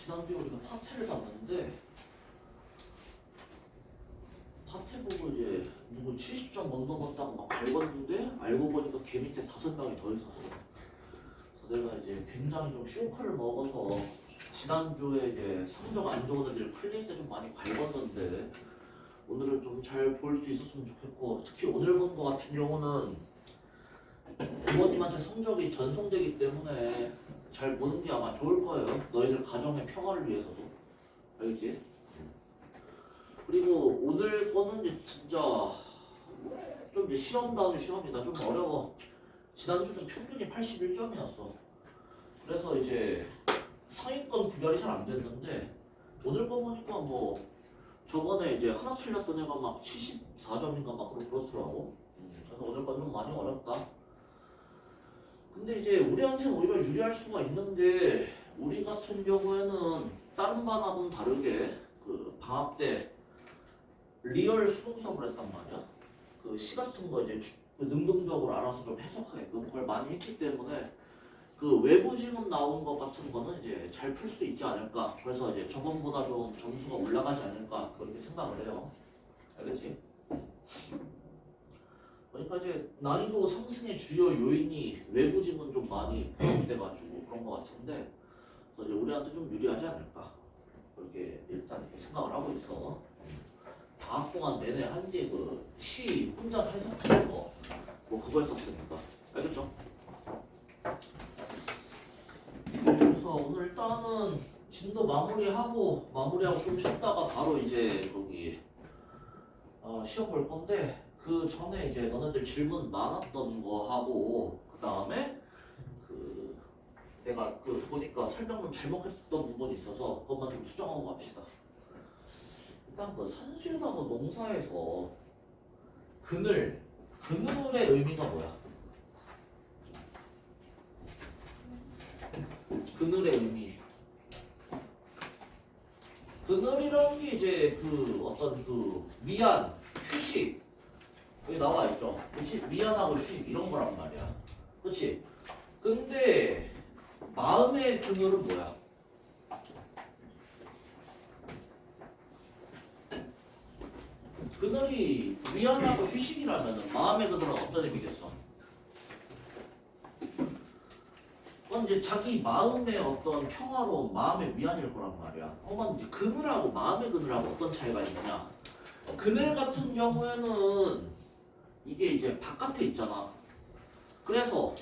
지난주에 우리가 파테를 봤는데 파테 보고 이제 누구 70점 못 넘었다고 막 밟았는데 알고 보니까 걔 밑에 5명이 더 있었어. 그래서 내가 이제 굉장히 좀 쇼크를 먹어서 지난주에 이제 성적 안 좋은 애들 클리닉 때 좀 많이 밟았는데 오늘은 좀 잘 볼 수 있었으면 좋겠고, 특히 오늘 본 거 같은 경우는 부모님한테 성적이 전송되기 때문에 잘 보는 게 아마 좋을 거예요. 너희들 가정의 평화를 위해서도. 알겠지? 그리고 오늘 거는 이제 진짜 좀 이제 시험다운 시험이다. 좀 어려워. 지난주는 평균이 81점이었어. 그래서 이제 상위권 구별이 잘 안 됐는데 오늘 거 보니까 뭐 저번에 이제 하나 틀렸던 애가 막 74점인가 막 그렇더라고. 그래서 오늘 건 좀 많이 어렵다. 근데 이제 우리한테는 오히려 유리할 수가 있는데 우리 같은 경우에는 다른 반하고는 다르게 그 방학 때 리얼 수능 수업을 했단 말이야. 그 시 같은 거 이제 능동적으로 알아서 좀 해석하게끔 그걸 많이 했기 때문에 그 외부 지문 나온 것 같은 거는 이제 잘 풀 수 있지 않을까. 그래서 이제 저번보다 좀 점수가 올라가지 않을까 그렇게 생각을 해요. 알겠지? 그러니까 이제 난이도 상승의 주요 요인이 외부 지문 좀 많이 포함이 돼가지고 그런 것 같은데, 그래서 이제 우리한테 좀 유리하지 않을까 그렇게 일단 이렇게 생각을 하고 있어. 방학 동안 내내 한 뒤에 그 시 혼자 해석하는 거 뭐 그거 했었으니까. 알겠죠? 그래서 오늘 일단은 진도 마무리하고 좀 쉬었다가 바로 이제 거기 시험 볼 건데, 그 전에 이제 너네들 질문 많았던 거 하고 그 다음에 그 내가 그 보니까 설명문 잘못했던 부분이 있어서 그것만 좀 수정하고 갑시다. 일단 그 산수유나무 농사에서 그늘의 의미가 뭐야? 그늘의 의미. 그늘이라는 게 이제 그 어떤 그 위안, 휴식 여기 나와 있죠. 그렇지? 위안하고 휴식 이런 거란 말이야. 그렇지? 근데 마음의 그늘은 뭐야? 그늘이 위안하고 휴식이라면 마음의 그늘은 어떤 의미겠어? 그건 이제 자기 마음의 어떤 평화로운 마음의 위안일 거란 말이야. 그건 이제 그늘하고 마음의 그늘하고 어떤 차이가 있느냐? 그늘 같은 경우에는 이게 이제 바깥에 있잖아. 그래서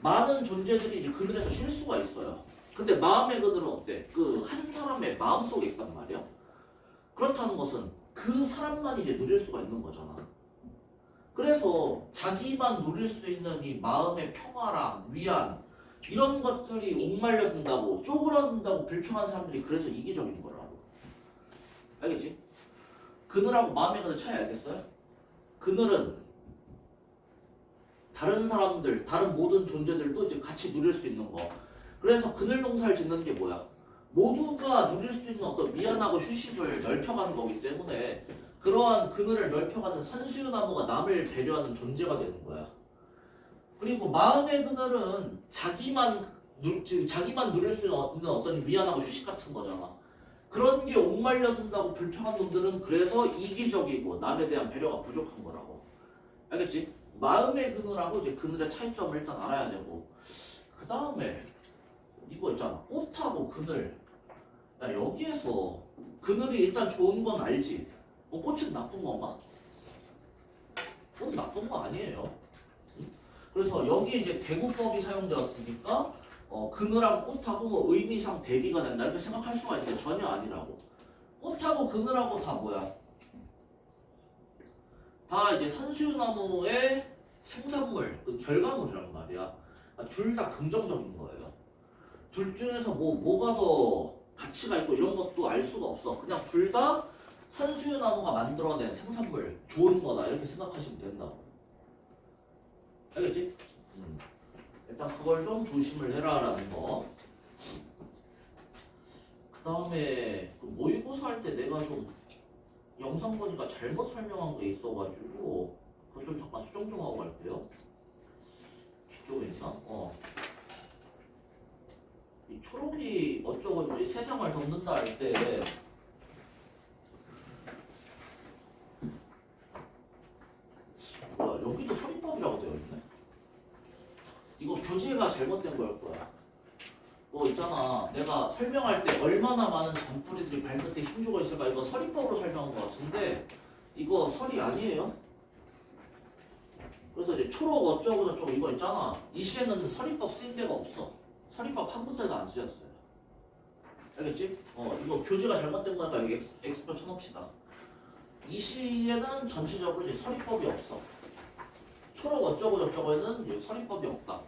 많은 존재들이 이제 그늘에서 쉴 수가 있어요. 근데 마음의 그늘은 어때? 그 한 사람의 마음 속에 있단 말이야. 그렇다는 것은 그 사람만 이제 누릴 수가 있는 거잖아. 그래서 자기만 누릴 수 있는 이 마음의 평화랑 위안 이런 것들이 옥말려든다고 쪼그라든다고 불평한 사람들이 그래서 이기적인 거라고. 알겠지? 그늘하고 마음의 그늘 차이 알겠어요? 그늘은 다른 사람들, 다른 모든 존재들도 이제 같이 누릴 수 있는 거. 그래서 그늘 농사를 짓는 게 뭐야? 모두가 누릴 수 있는 어떤 미안하고 휴식을 넓혀가는 거기 때문에 그러한 그늘을 넓혀가는 산수유나무가 남을 배려하는 존재가 되는 거야. 그리고 마음의 그늘은 자기만 누릴 수 있는 어떤 미안하고 휴식 같은 거잖아. 그런 게 옥말려든다고 불평한 놈들은 그래서 이기적이고 남에 대한 배려가 부족한 거라고. 알겠지? 마음의 그늘하고 이제 그늘의 차이점을 일단 알아야 되고, 그 다음에 이거 있잖아. 꽃하고 그늘. 야, 여기에서 그늘이 일단 좋은 건 알지? 꽃은 나쁜 건가? 꽃은 나쁜 거 아니에요. 응? 그래서 여기에 이제 대구법이 사용되었으니까 그늘하고 꽃하고 뭐 의미상 대비가 된다 이렇게 생각할 수가 있는데 전혀 아니라고. 꽃하고 그늘하고 다 뭐야? 다 이제 산수유나무의 생산물, 그 결과물이란 말이야. 둘 다 긍정적인 거예요. 둘 중에서 뭐가 더 가치가 있고 이런 것도 알 수가 없어. 그냥 둘 다 산수유나무가 만들어낸 생산물, 좋은 거다 이렇게 생각하시면 된다고. 알겠지? 일단 그걸 좀 조심을 해라라는 거. 그 다음에 모의고사 할 때 내가 좀 영상 보니까 잘못 설명한 게 있어가지고 그걸 좀 잠깐 수정 좀 하고 갈게요. 뒤쪽에 있나? 이 초록이 어쩌고 이제 세상을 덮는다 할 때 뭐야 여기도 서리법이라고 되어 있네. 이거 교재가 잘못된 걸 거야. 뭐 있잖아 내가 설명할 때 얼마나 많은 잔뿌리들이 발끝에 힘주고 있을까 이거 서리법으로 설명한 것 같은데 이거 설이 아니에요. 그래서 이제 초록 어쩌고 저쩌고 이거 있잖아 이 시에는 서리법 쓰인 데가 없어. 서리법 한 군데도 안 쓰였어요. 알겠지? 이거 교재가 잘못된 거니까 여기 X표 쳐놓읍시다. 이 시에는 전체적으로 이제 서리법이 없어. 초록 어쩌고 저쩌고에는 이제 서리법이 없다.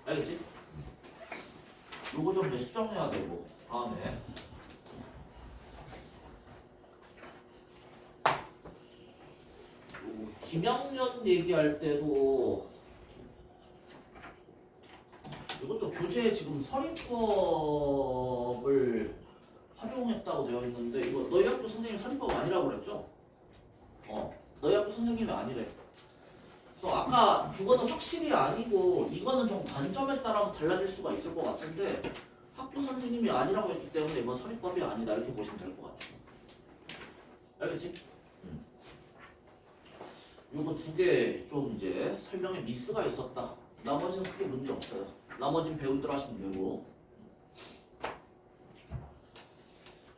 알겠지? 요거 좀 이제 수정해야 되고 다음에 김양년 얘기할 때도 이것도 교재에 지금 서리법을 활용했다고 되어 있는데 이거 너희 학교 선생님 서리법 아니라고 그랬죠? 너희 학교 선생님이 아니래. 그래서 아까 그거는 확실히 아니고 이거는 좀 관점에 따라서 달라질 수가 있을 것 같은데 학교 선생님이 아니라고 했기 때문에 이건 서리법이 아니다 이렇게 보시면 될 것 같아요. 알겠지? 요거 두 개 좀 이제 설명에 미스가 있었다. 나머지는 크게 문제 없어요. 나머지는 배우들 하시면 되고.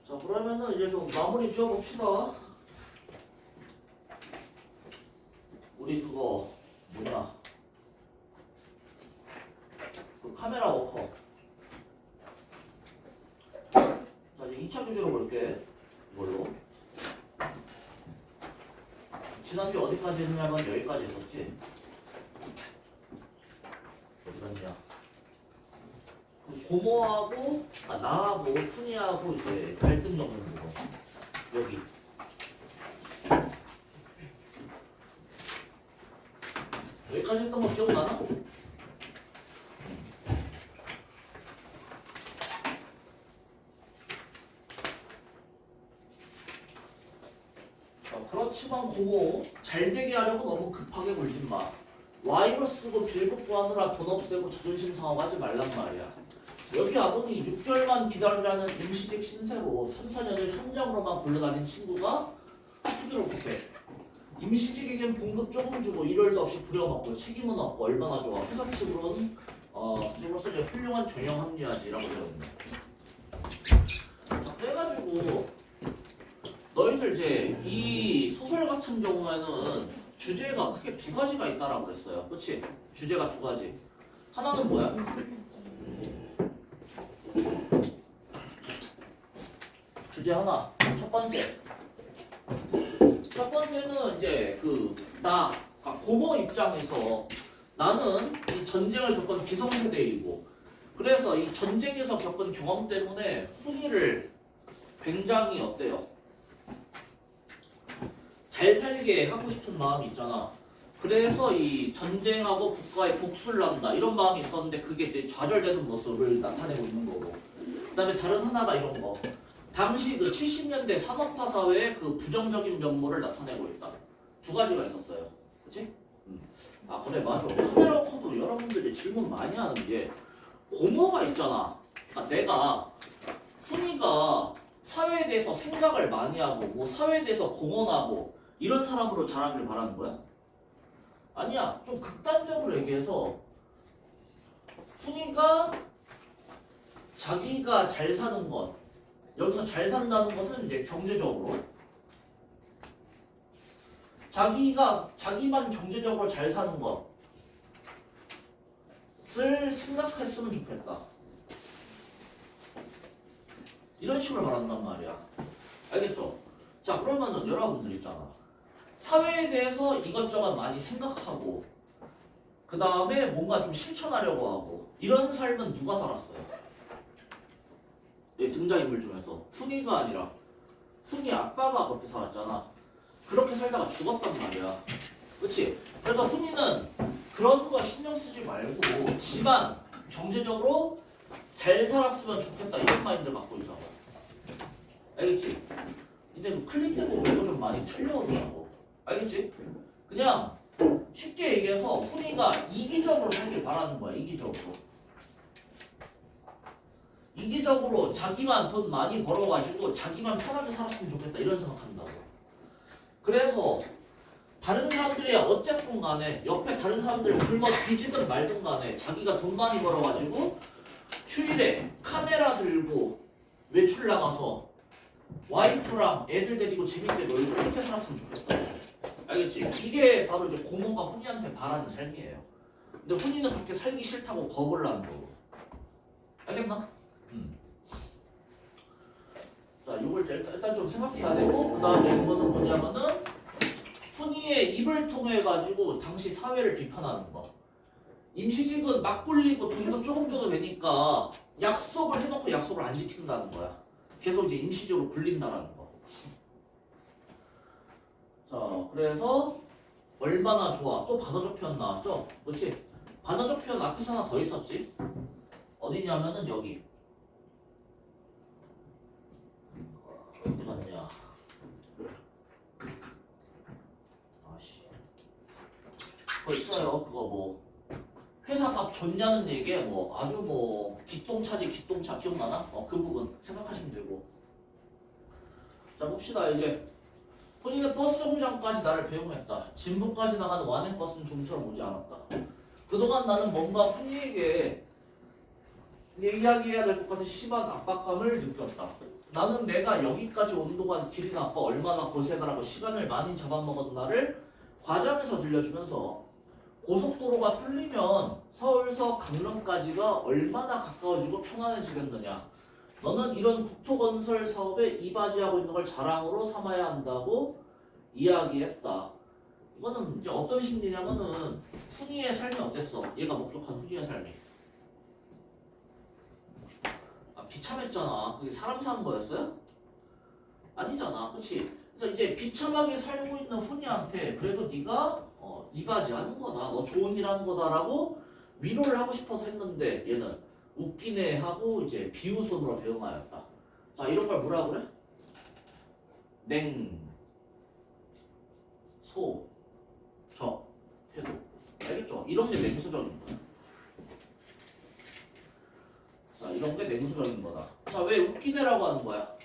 자 그러면은 이제 좀 마무리 지어봅시다. 우리 그거 뭐냐 그 카메라 워커. 자 이제 2차 교재로 볼게. 이걸로 지난주 어디까지 했냐면 여기까지 했었지. 어디 갔냐 고모하고 나하고 훈이하고 이제 갈등 적는 거 여기 여기까지 했던 거 기억나나? 그렇지만 고모 잘되게 하려고 너무 급하게 굴진 마. 와이로 쓰고 빌급 구하느라 돈 없애고 자존심 상하지 말란 말이야. 여기 아버니 6개월만 기다리라는 임시직 신세로 3, 4년을 현장으로만 굴러다닌 친구가 수두를 곱해. 임시직에겐 봉급 조금 주고 일월도 없이 부려먹고 책임은 없고 얼마나 좋아. 회사 측으로는 그로서 이제 훌륭한 전형 합리화지라고 되어 있네. 자, 그래가지고 너희들 이제 이 소설 같은 경우에는 주제가 크게 두 가지가 있다라고 했어요. 그치? 주제가 두 가지. 하나는 뭐야? 주제 하나. 첫 번째. 첫 번째는 이제 고모 입장에서 나는 이 전쟁을 겪은 기성세대이고 그래서 이 전쟁에서 겪은 경험 때문에 훈이를 굉장히 어때요? 잘 살게 하고 싶은 마음이 있잖아. 그래서 이 전쟁하고 국가에 복수를 한다 이런 마음이 있었는데 그게 이제 좌절되는 모습을 나타내고 있는 거고. 그다음에 다른 하나가 이런 거. 당시 그 70년대 산업화 사회의 그 부정적인 면모를 나타내고 있다. 두 가지가 있었어요. 그치? 아 그래 맞아. 카메라 커도 여러분들이 질문 많이 하는 게 고모가 있잖아. 그러니까 내가 훈이가 사회에 대해서 생각을 많이 하고 뭐 사회에 대해서 공헌하고 이런 사람으로 자라길 바라는 거야? 아니야. 좀 극단적으로 얘기해서 훈이가 자기가 잘 사는 것 여기서 잘 산다는 것은 이제 경제적으로 자기만 경제적으로 잘 사는 것을 생각했으면 좋겠다. 이런 식으로 말한단 말이야. 알겠죠? 자 그러면은 여러분들 있잖아. 사회에 대해서 이것저것 많이 생각하고 그 다음에 뭔가 좀 실천하려고 하고 이런 삶은 누가 살았어요? 등장인물 중에서 훈이가 아니라 훈이 아빠가 그렇게 살았잖아. 그렇게 살다가 죽었단 말이야. 그치? 그래서 훈이는 그런 거 신경 쓰지 말고 집안 경제적으로 잘 살았으면 좋겠다 이런 마인드를 갖고 있잖아. 알겠지? 근데 그 클릭 때문에 이거 좀 많이 틀려오더라고. 알겠지? 그냥 쉽게 얘기해서 훈이가 이기적으로 살길 바라는 거야. 이기적으로. 이기적으로 자기만 돈 많이 벌어가지고 자기만 편하게 살았으면 좋겠다 이런 생각한다고. 그래서 다른 사람들이 어쨌든 간에 옆에 다른 사람들 굶어 뒤지든 말든 간에 자기가 돈 많이 벌어가지고 휴일에 카메라 들고 외출 나가서 와이프랑 애들 데리고 재밌게 놀고 이렇게 살았으면 좋겠다. 알겠지? 이게 바로 이제 고모가 훈이한테 바라는 삶이에요. 근데 훈이는 그렇게 살기 싫다고 겁을 나는 거고. 알겠나? 자, 이걸 일단 좀 생각해야 되고, 그 다음에 이거는 뭐냐면은 훈이의 입을 통해 가지고 당시 사회를 비판하는 거. 임시직은 막 굴리고 돈도 조금 줘도 되니까 약속을 해놓고 약속을 안 지킨다는 거야. 계속 이제 임시적으로 굴린다라는 거. 자, 그래서 얼마나 좋아. 또 반어적 표현 나왔죠? 그렇지? 반어적 표현 앞에서 하나 더 있었지? 어디냐면은 여기. 어디 갔냐? 아씨. 그거 있어요. 그거 뭐 회사 값 줬냐는 얘기에 뭐 아주 뭐 기똥차지 기똥차 기억나나? 그 부분 생각하시면 되고. 자, 봅시다. 이제 본인의 버스 정류장까지 나를 배웅했다. 진부까지 나가는 완행 버스는 좀처럼 오지 않았다. 그동안 나는 뭔가 훈이에게 이야기해야 될 것 같은 심한 압박감을 느꼈다. 나는 내가 여기까지 온 동안 길이 나빠 얼마나 고생을 하고 시간을 많이 잡아먹은 나를 과장해서 들려주면서 고속도로가 뚫리면 서울서 강릉까지가 얼마나 가까워지고 편안해지겠느냐. 너는 이런 국토건설 사업에 이바지하고 있는 걸 자랑으로 삼아야 한다고 이야기했다. 이거는 이제 어떤 심리냐면은 훈이의 삶이 어땠어? 얘가 목격한 훈이의 삶이. 비참했잖아. 그게 사람 사는 거였어요? 아니잖아. 그치? 그래서 이제 비참하게 살고 있는 훈이한테 그래도 네가 이바지하는 거다. 너 좋은 일 하는 거다라고 위로를 하고 싶어서 했는데 얘는 웃기네 하고 이제 비웃음으로 대응하였다. 자, 이런 걸 뭐라 그래? 냉, 소, 적, 태도. 알겠죠? 이런 게 냉소적인 거야. 자, 이런 게 냉소적인 거다. 자, 왜 웃기네라고 하는 거야?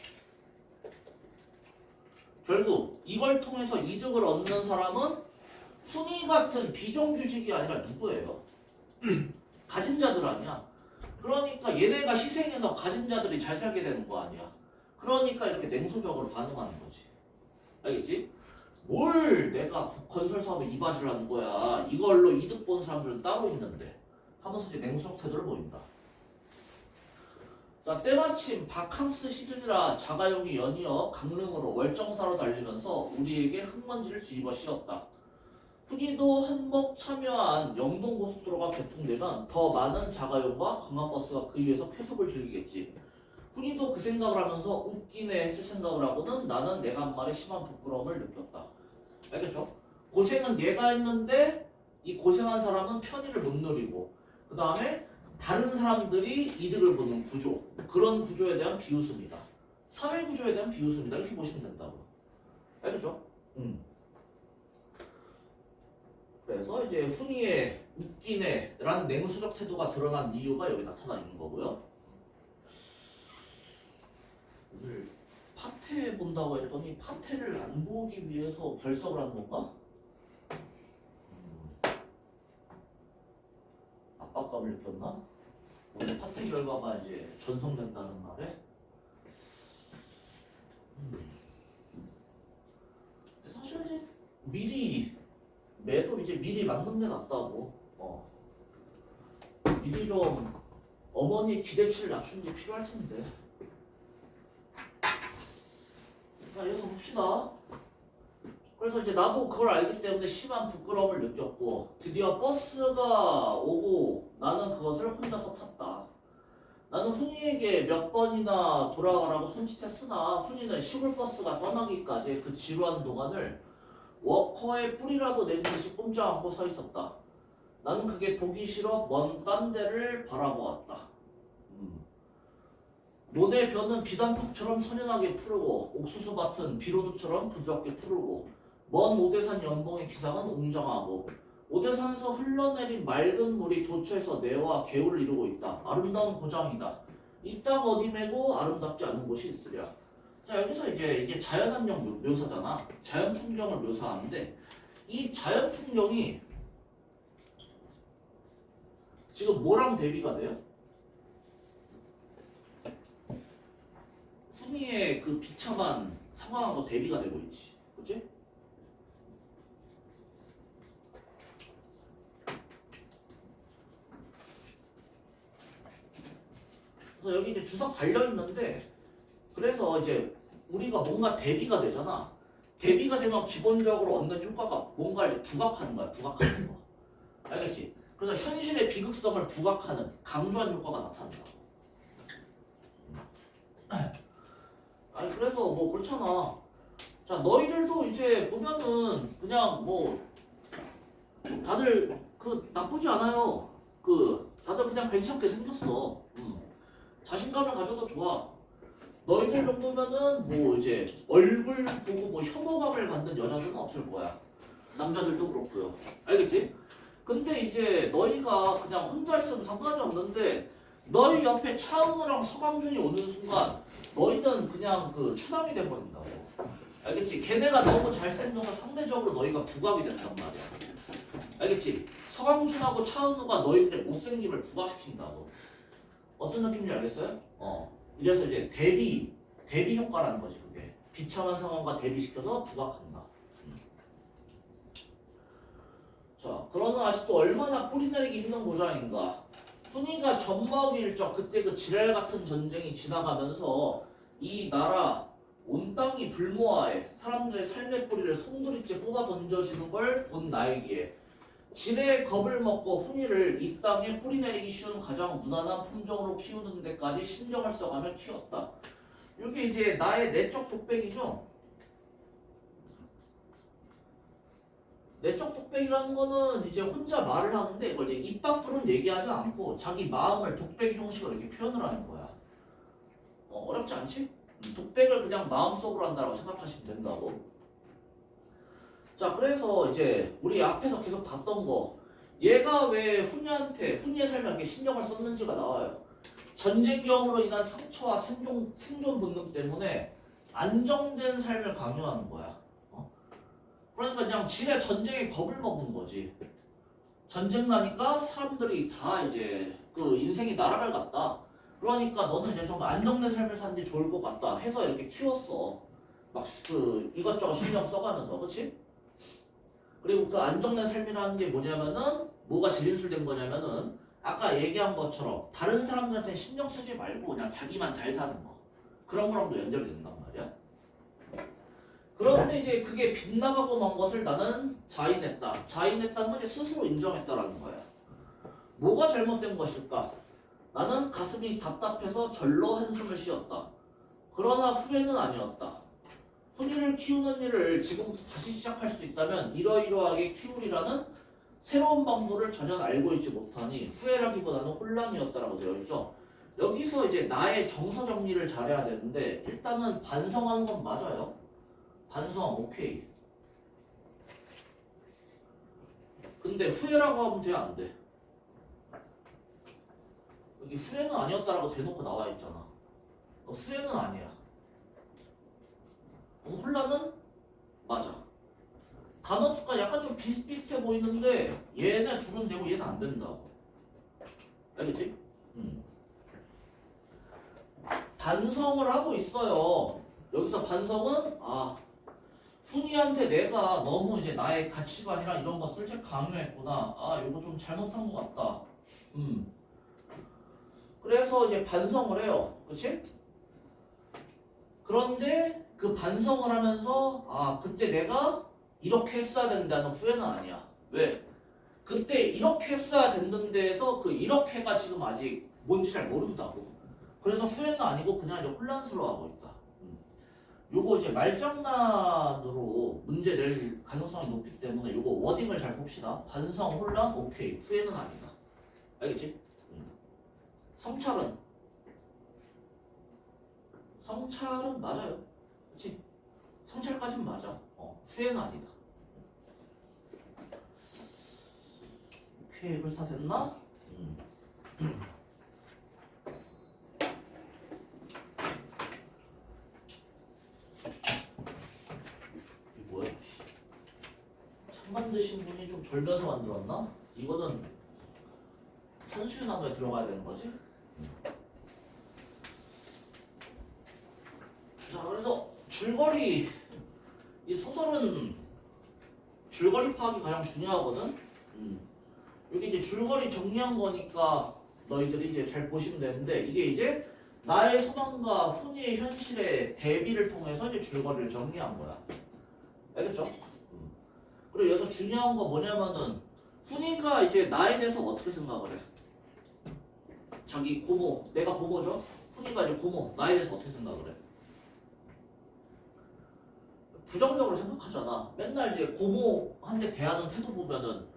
결국 이걸 통해서 이득을 얻는 사람은 훈이 같은 비정규직이 아니라 누구예요? 가진 자들 아니야. 그러니까 얘네가 희생해서 가진 자들이 잘 살게 되는 거 아니야. 그러니까 이렇게 냉소적으로 반응하는 거지. 알겠지? 뭘 내가 건설 사업에 이바지를 하는 거야. 이걸로 이득 본 사람들은 따로 있는데 하면서 이제 냉소적 태도를 보인다. 자, 때마침 바캉스 시즌이라 자가용이 연이어 강릉으로 월정사로 달리면서 우리에게 흙먼지를 뒤집어 씌웠다. 훈이도 한몫 참여한 영동고속도로가 개통되면 더 많은 자가용과 관광버스가 그 위에서 쾌속을 즐기겠지. 훈이도 그 생각을 하면서 웃기네 했을 생각을 하고는 나는 내가 한 말에 심한 부끄러움을 느꼈다. 알겠죠? 고생은 얘가 했는데 이 고생한 사람은 편의를 못 누리고 그 다음에 다른 사람들이 이득을 보는 구조, 그런 구조에 대한 비웃음이다. 사회 구조에 대한 비웃음이다. 이렇게 보시면 된다고. 알겠죠? 그래서 이제 훈이의 웃기네라는 냉소적 태도가 드러난 이유가 여기 나타나 있는 거고요. 오늘 파테 본다고 했더니 파테를 안 보기 위해서 결석을 한 건가? 압박감을 느꼈나? 오늘 파테 결과가 이제 전송된다는 말에 근데 사실 이제 매도 이제 미리 맞는 게 낫다고. 미리 좀 어머니 기대치를 낮추는 게 필요할 텐데. 자, 여기서 봅시다. 그래서 이제 나도 그걸 알기 때문에 심한 부끄러움을 느꼈고 드디어 버스가 오고 나는 그것을 혼자서 탔다. 나는 훈이에게 몇 번이나 돌아가라고 손짓했으나 훈이는 시골버스가 떠나기까지 그 지루한 동안을 워커의 뿌리라도 내린 듯이 꼼짝 않고 서 있었다. 나는 그게 보기 싫어 먼 딴 데를 바라보았다. 논의 벼는 비단폭처럼 선연하게 푸르고 옥수수밭은 비로도처럼 부드럽게 푸르고 먼 오대산 연봉의 기상은 웅장하고 오대산에서 흘러내린 맑은 물이 도처에서 내와 개울을 이루고 있다. 아름다운 고장이다. 이 땅 어디 메고 아름답지 않은 곳이 있으랴. 자 여기서 이제 이게 자연환경 묘사잖아. 자연 풍경을 묘사하는데 이 자연 풍경이 지금 뭐랑 대비가 돼요? 순위의 그 비참한 상황하고 대비가 되고 있지. 그치? 그래서 여기 이제 주석 달려있는데 그래서 이제 우리가 뭔가 대비가 되잖아. 대비가 되면 기본적으로 얻는 효과가 뭔가를 부각하는 거야. 부각하는 거. 알겠지? 그래서 현실의 비극성을 부각하는 강조한 효과가 나타난다. 아니 그래서 뭐 그렇잖아. 자 너희들도 이제 보면은 그냥 뭐 다들 그 나쁘지 않아요. 그 다들 그냥 괜찮게 생겼어. 자신감을 가져도 좋아. 너희들 정도면은 뭐 이제 얼굴 보고 뭐 혐오감을 갖는 여자들은 없을 거야. 남자들도 그렇고요. 알겠지? 근데 이제 너희가 그냥 혼자 있으면 상관이 없는데 너희 옆에 차은우랑 서강준이 오는 순간 너희는 그냥 그 추남이 돼버린다고. 알겠지? 걔네가 너무 잘생겨서 상대적으로 너희가 부각이 된단 말이야. 알겠지? 서강준하고 차은우가 너희들의 못생김을 부각시킨다고. 어떤 느낌인지 알겠어요? 이래서 이제 대비 효과라는 거지 그게. 비참한 상황과 대비시켜서 부각한다. 자, 그러나 아직도 얼마나 뿌리내리기 힘든 고장인가. 훈이가 젖먹이 일적 그때 그 지랄 같은 전쟁이 지나가면서 이 나라 온 땅이 불모하에 사람들의 삶의 뿌리를 송두리째 뽑아 던져지는 걸 본 나에게 지레의 겁을 먹고 훈이를 이 땅에 뿌리내리기 쉬운 가장 무난한 품종으로 키우는 데까지 신경을 써가며 키웠다. 이게 이제 나의 내적 독백이죠. 내적 독백이라는 거는 이제 혼자 말을 하는데 이걸 이제 입 밖으로는 얘기하지 않고 자기 마음을 독백 형식으로 이렇게 표현을 하는 거야. 어렵지 않지? 독백을 그냥 마음속으로 한다고 생각하시면 된다고. 자 그래서 이제 우리 앞에서 계속 봤던 거 얘가 왜 훈이의 삶에 이렇게 신경을 썼는지가 나와요. 전쟁 경험으로 인한 상처와 생존 본능 때문에 안정된 삶을 강요하는 거야. 그러니까 그냥 지네 전쟁에 겁을 먹은 거지. 전쟁 나니까 사람들이 다 이제 그 인생이 날아갈 같다. 그러니까 너는 이제 좀 안정된 삶을 사는 게 좋을 것 같다 해서 이렇게 키웠어. 막 그 이것저것 신경 써가면서, 그렇지? 그리고 그 안정된 삶이라는 게 뭐냐면은 뭐가 재진술된 거냐면은 아까 얘기한 것처럼 다른 사람들한테 신경 쓰지 말고 그냥 자기만 잘 사는 거. 그런 거랑도 연결이 된단 말이야. 그런데 이제 그게 빗나가고 만 것을 나는 자인했다. 자인했다는 건 이제 스스로 인정했다라는 거야. 뭐가 잘못된 것일까? 나는 가슴이 답답해서 절로 한숨을 쉬었다. 그러나 후회는 아니었다. 훈이를 키우는 일을 지금부터 다시 시작할 수 있다면 이러이러하게 키우리라는 새로운 방법을 전혀 알고 있지 못하니 후회라기보다는 혼란이었다라고 되어 있죠. 여기서 이제 나의 정서 정리를 잘해야 되는데 일단은 반성하는 건 맞아요. 반성 오케이. 근데 후회라고 하면 돼 안 돼? 여기 후회는 아니었다라고 대놓고 나와 있잖아. 후회는 아니야. 혼란은 맞아. 단어가 약간 좀 비슷비슷해 보이는데 얘네 둘은 되고 얘는 안 된다고. 알겠지? 반성을 하고 있어요. 여기서 반성은 훈이한테 내가 너무 이제 나의 가치관이랑 이런 것들 좀 강요했구나. 요거 좀 잘못한 것 같다. 그래서 이제 반성을 해요. 그치? 그런데 그 반성을 하면서 그때 내가 이렇게 했어야 된다는 후회는 아니야. 왜? 그때 이렇게 했어야 됐는데에서 그 이렇게가 지금 아직 뭔지 잘 모른다고. 그래서 후회는 아니고 그냥 이제 혼란스러워하고 있다. 요거 이제 말장난으로 문제 낼 가능성이 높기 때문에 요거 워딩을 잘 봅시다. 반성, 혼란, 오케이. 후회는 아니다. 알겠지? 성찰은 맞아요. 그치? 성찰까지는 맞아. 후회는 아니다. 오케이, 불사 됐나? 만드신 분이 좀 졸면서 만들었나? 이거는 산수유나무에 들어가야 되는 거지? 자, 그래서 줄거리, 이 소설은 줄거리 파악이 가장 중요하거든? 여기 이제 줄거리 정리한 거니까 너희들이 이제 잘 보시면 되는데, 이게 이제 나의 소망과 훈이의 현실의 대비를 통해서 이제 줄거리를 정리한 거야. 알겠죠? 그리고 여기서 중요한 거 뭐냐면은, 훈이가 이제 나에 대해서 어떻게 생각을 해? 자기 고모, 내가 고모죠? 훈이가 이제 고모, 나에 대해서 어떻게 생각을 해? 부정적으로 생각하잖아. 맨날 이제 고모한테 대하는 태도 보면은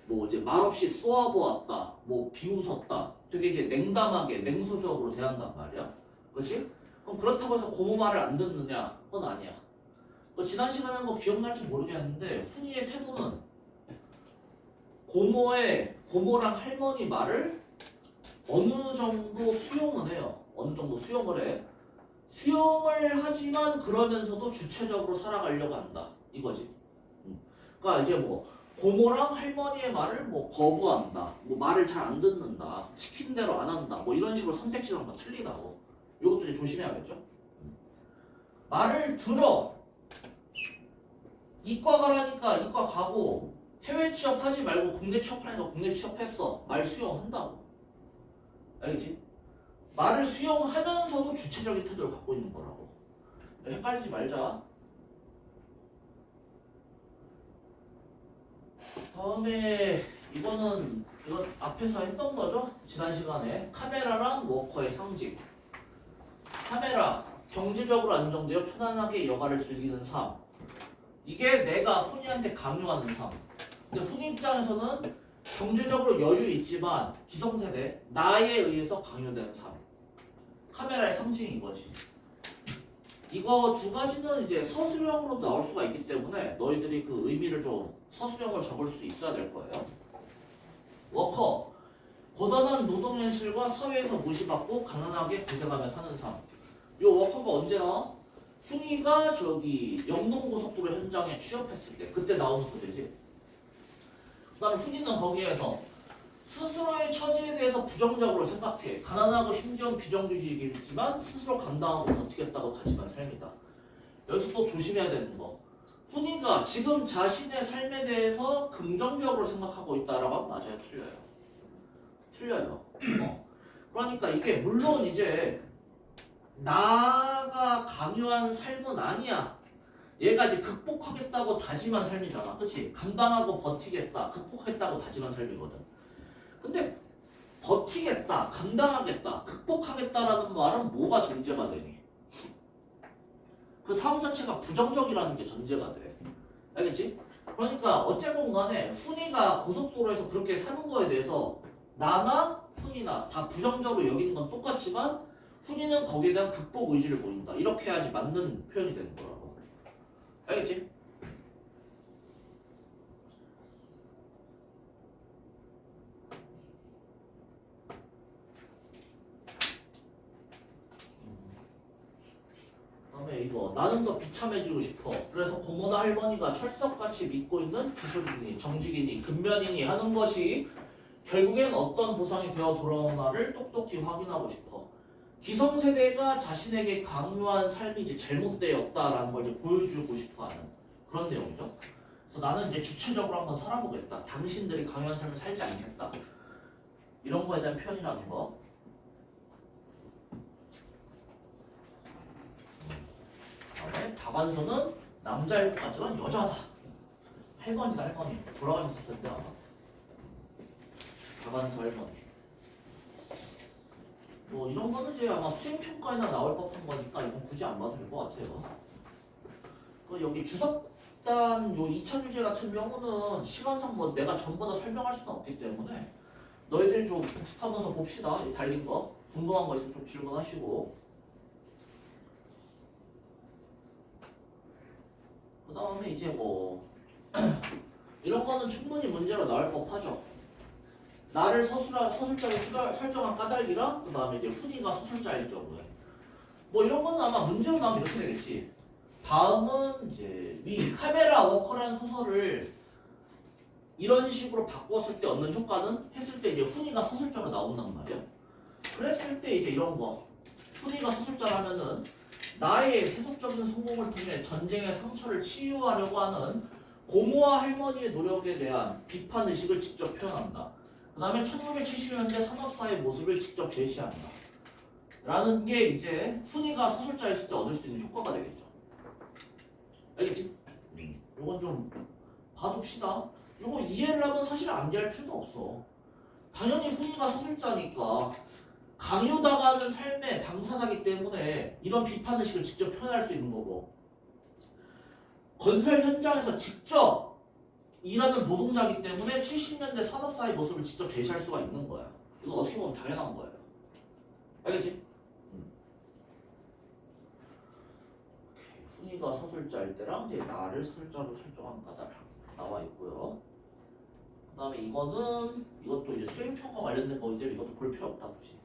뭐 이제 말없이 쏘아보았다, 뭐 비웃었다, 되게 이제 냉담하게 냉소적으로 대한단 말이야. 그렇지? 그럼 그렇다고 해서 고모 말을 안 듣느냐? 그건 아니야. 지난 시간에 한 거 기억날지 모르겠는데 훈이의 태도는 고모랑 할머니 말을 어느 정도 수용은 해요. 어느 정도 수용을 해. 수용을 하지만 그러면서도 주체적으로 살아가려고 한다. 이거지. 그러니까 이제 뭐 고모랑 할머니의 말을 뭐 거부한다. 뭐 말을 잘 안 듣는다. 시킨 대로 안 한다. 뭐 이런 식으로 선택지가 뭐 틀리다고. 이것도 이제 조심해야겠죠. 말을 들어. 이과 가라니까 이과 가고, 해외 취업하지 말고 국내 취업하니까 국내 취업했어. 말 수용한다고. 알겠지? 말을 수용하면서도 주체적인 태도를 갖고 있는 거라고. 헷갈리지 말자. 다음에 이건 앞에서 했던 거죠? 지난 시간에 카메라랑 워커의 상징. 카메라, 경제적으로 안정되어 편안하게 여가를 즐기는 삶. 이게 내가 훈이한테 강요하는 삶. 근데 훈이 입장에서는 경제적으로 여유 있지만 기성세대, 나에 의해서 강요되는 삶. 카메라의 상징인 거지. 이거 두 가지는 이제 서술형으로 나올 수가 있기 때문에 너희들이 그 의미를 좀 서술형을 적을 수 있어야 될 거예요. 워커, 고단한 노동 현실과 사회에서 무시받고 가난하게 고생하며 사는 삶. 이 워커가 언제 나와? 훈이가 저기 영동고속도로 현장에 취업했을 때 그때 나오는 소재지. 그 다음에 훈이는 거기에서 스스로의 처지에 대해서 부정적으로 생각해. 가난하고 힘겨운 비정규직이지만 스스로 감당하고 버티겠다고 다짐한 삶이다. 여기서 또 조심해야 되는 거. 훈이가 지금 자신의 삶에 대해서 긍정적으로 생각하고 있다라고 하면 맞아요? 틀려요? 틀려요. 그러니까 이게 물론 이제 나가 강요한 삶은 아니야. 얘가 이제 극복하겠다고 다짐한 삶이잖아. 그치? 감당하고 버티겠다. 극복하겠다고 다짐한 삶이거든. 근데 버티겠다, 감당하겠다, 극복하겠다라는 말은 뭐가 전제가 되니? 그 상황 자체가 부정적이라는 게 전제가 돼. 알겠지? 그러니까 어쨌건 간에 훈이가 고속도로에서 그렇게 사는 거에 대해서 나나 훈이나 다 부정적으로 여기는 건 똑같지만 훈이는 거기에 대한 극복 의지를 보인다. 이렇게 해야지 맞는 표현이 되는 거라고. 알겠지? 다음에 이거 나는 더 비참해지고 싶어. 그래서 고모나 할머니가 철석같이 믿고 있는 기술인이, 정직인이, 근면인이 하는 것이 결국엔 어떤 보상이 되어 돌아오나를 똑똑히 확인하고 싶어. 기성세대가 자신에게 강요한 삶이 이제 잘못되었다라는 걸 이제 보여주고 싶어하는 그런 내용이죠. 그래서 나는 이제 주체적으로 한번 살아보겠다. 당신들이 강요한 삶을 살지 않겠다. 이런 거에 대한 표현이라는 거. 다음에 박완서는 남자일 것 같지만 여자다. 할머니다, 할머니. 돌아가셨을 텐데 아마. 박완서 할머니. 뭐 이런 거는 이제 아마 수행평가에나 나올 법한 거니까 이건 굳이 안 봐도 될 것 같아요. 여기 주석단 요 2000유제 같은 경우는 시간상 뭐 내가 전부 다 설명할 수는 없기 때문에 너희들이 좀 복습하면서 봅시다. 이 달린 거. 궁금한 거 있으면 좀 질문하시고. 그 다음에 이제 뭐 이런 거는 충분히 문제로 나올 법하죠. 나를 서술자로 설정한 까닭이랑 그 다음에 이제 훈이가 서술자일 경우에 뭐 이런 거는 아마 문제로 나오면 이렇게 되겠지. 다음은 이제 위 카메라 워커라는 소설을 이런 식으로 바꿨을 때 얻는 효과는 했을 때 이제 훈이가 서술자로 나온단 말이야. 그랬을 때 이제 이런 거 훈이가 서술자라면은 나의 세속적인 성공을 통해 전쟁의 상처를 치유하려고 하는 고모와 할머니의 노력에 대한 비판 의식을 직접 표현한다. 그 다음에 1970년대 산업사의 모습을 직접 제시한다. 라는 게 이제 훈이가 서술자였을 때 얻을 수 있는 효과가 되겠죠. 알겠지? 이건 좀 봐둡시다. 이거 이해를 하면 사실 암기할 필요도 없어. 당연히 훈이가 서술자니까 강요당하는 삶의 당사자이기 때문에 이런 비판의식을 직접 표현할 수 있는 거고, 건설 현장에서 직접 일하는 노동자이기 때문에 70년대 산업사의 모습을 직접 제시할 수가 있는 거야. 이거 어떻게 보면 당연한 거예요. 알겠지? 훈이가 서술자일 때랑 이제 나를 서술자로 설정한 까닭 나와 있고요. 그 다음에 이것도 이제 수행평가 관련된 거기 때문에 이것도 볼 필요 없다 굳이.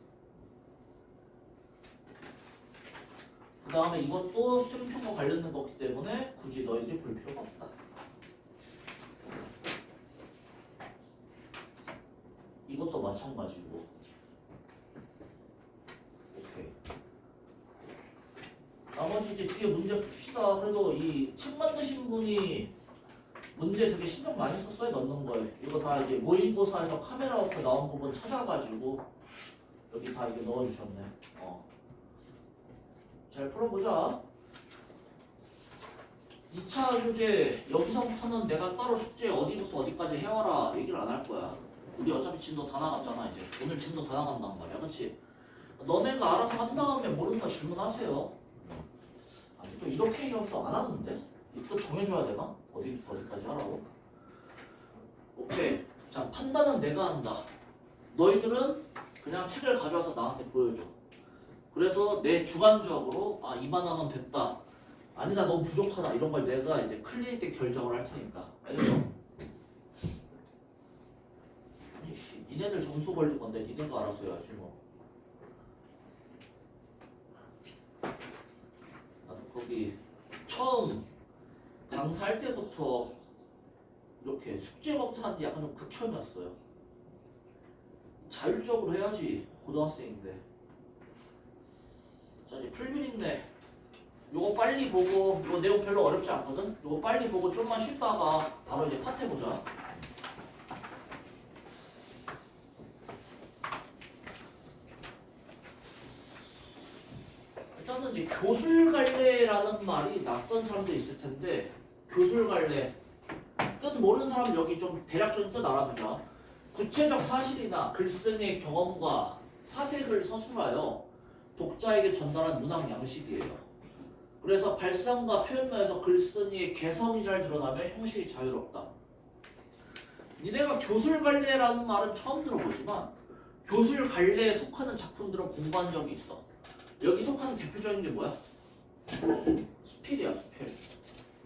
그 다음에 이것도 수행평가 관련된 거기 때문에 굳이 너희들이 볼 필요가 없다. 이것도 마찬가지고. 오케이. 나머지 이제 뒤에 문제 풉시다. 그래도 이 책 만드신 분이 문제 되게 신경 많이 썼어요. 넣는 거에. 이거 다 이제 모의고사에서 카메라 워크 나온 부분 찾아가지고 여기 다 이렇게 넣어주셨네. 잘 풀어보자. 2차 교재 여기서부터는 내가 따로 숙제 어디부터 어디까지 해와라 얘기를 안 할 거야. 우리 어차피 진도 다 나갔잖아. 이제 오늘 진도 다 나간단 말이야. 그치? 너네가 알아서 한 다음에 모르는 거 질문하세요. 아니 또 이렇게 얘기해서 안 하던데? 또 정해줘야 되나? 어디부터 어디까지 하라고? 오케이. 자, 판단은 내가 한다. 너희들은 그냥 책을 가져와서 나한테 보여줘. 그래서 내 주관적으로 이만하면 됐다. 아니다 너무 부족하다. 이런 걸 내가 이제 클리닉 때 결정을 할 테니까. 알겠죠? 아니씨, 니네들 점수 걸린 건데 니네가 알아서 해야지 뭐. 나도 거기 처음 강사할 때부터 이렇게 숙제 검사하는 게 약간 좀 극혐이었어요. 자율적으로 해야지 고등학생인데. 자 이제 풀밀인데 요거 빨리 보고, 요거 내용 별로 어렵지 않거든? 요거 빨리 보고 좀만 쉬다가 바로 이제 파트 해보자. 일단은 이제 교술갈래라는 말이 낯선 사람도 있을 텐데, 교술갈래 뜻 모르는 사람 여기 좀 대략적인 뜻 알아두자. 구체적 사실이나 글쓴이의 경험과 사색을 서술하여 독자에게 전달한 문학 양식이에요. 그래서 발상과 표현면에서 글쓴이의 개성이 잘 드러나며 형식이 자유롭다. 니네가 교술갈래라는 말은 처음 들어보지만 교술갈래에 속하는 작품들은 공부한 적이 있어. 여기 속하는 대표적인 게 뭐야? 수필이야, 수필.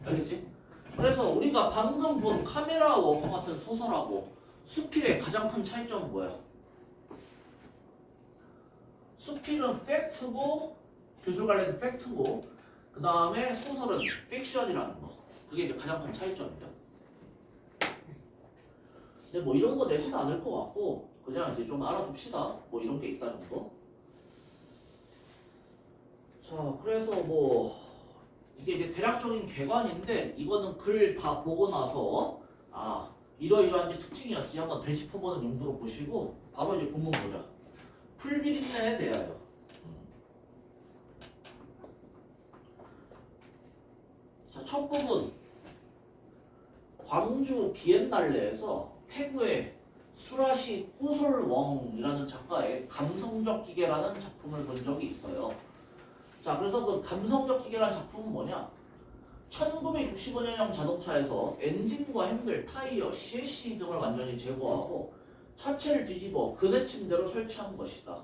알겠지? 그래서 우리가 방금 본 카메라 워커 같은 소설하고 수필의 가장 큰 차이점은 뭐야? 수필은 팩트고, 교술갈래는 팩트고, 그 다음에 소설은 픽션이라는 거. 그게 이제 가장 큰 차이점이죠. 근데 뭐 이런 거 내지는 않을 것 같고, 그냥 이제 좀 알아둡시다. 뭐 이런 게 있다 정도. 자, 그래서 뭐 이게 이제 대략적인 개관인데, 이거는 글 다 보고 나서 이러이러한 게 특징이었지 한번 되짚어보는 용도로 보시고 바로 이제 본문 보자. 풀비린내에 대하여. 자, 첫 부분. 광주 비엔날레에서 태구의 수라시 꾸솔웡이라는 작가의 감성적 기계라는 작품을 본 적이 있어요. 자, 그래서 그 감성적 기계라는 작품은 뭐냐? 1965년형 자동차에서 엔진과 핸들, 타이어, CAC 등을 완전히 제거하고 차체를 뒤집어 그네 침대로 설치한 것이다.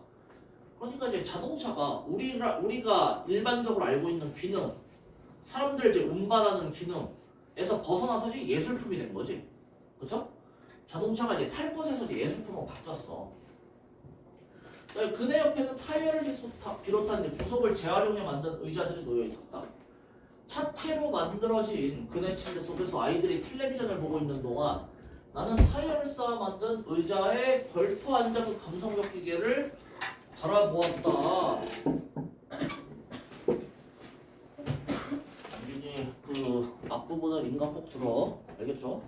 그러니까 이제 자동차가 우리가 일반적으로 알고 있는 기능, 사람들 이제 운반하는 기능에서 벗어나서 이제 예술품이 된 거지. 그쵸? 자동차가 이제 탈 것에서 이제 예술품으로 바뀌었어. 그네 옆에는 타이어를 비롯한 부속을 재활용해 만든 의자들이 놓여 있었다. 차체로 만들어진 그네 침대 속에서 아이들이 텔레비전을 보고 있는 동안 나는 타이어를 쌓아 만든 의자에 걸터 앉아 그 감성적 기계를 바라보았다. 이제 그 앞부분을 인간 꼭 들어. 알겠죠?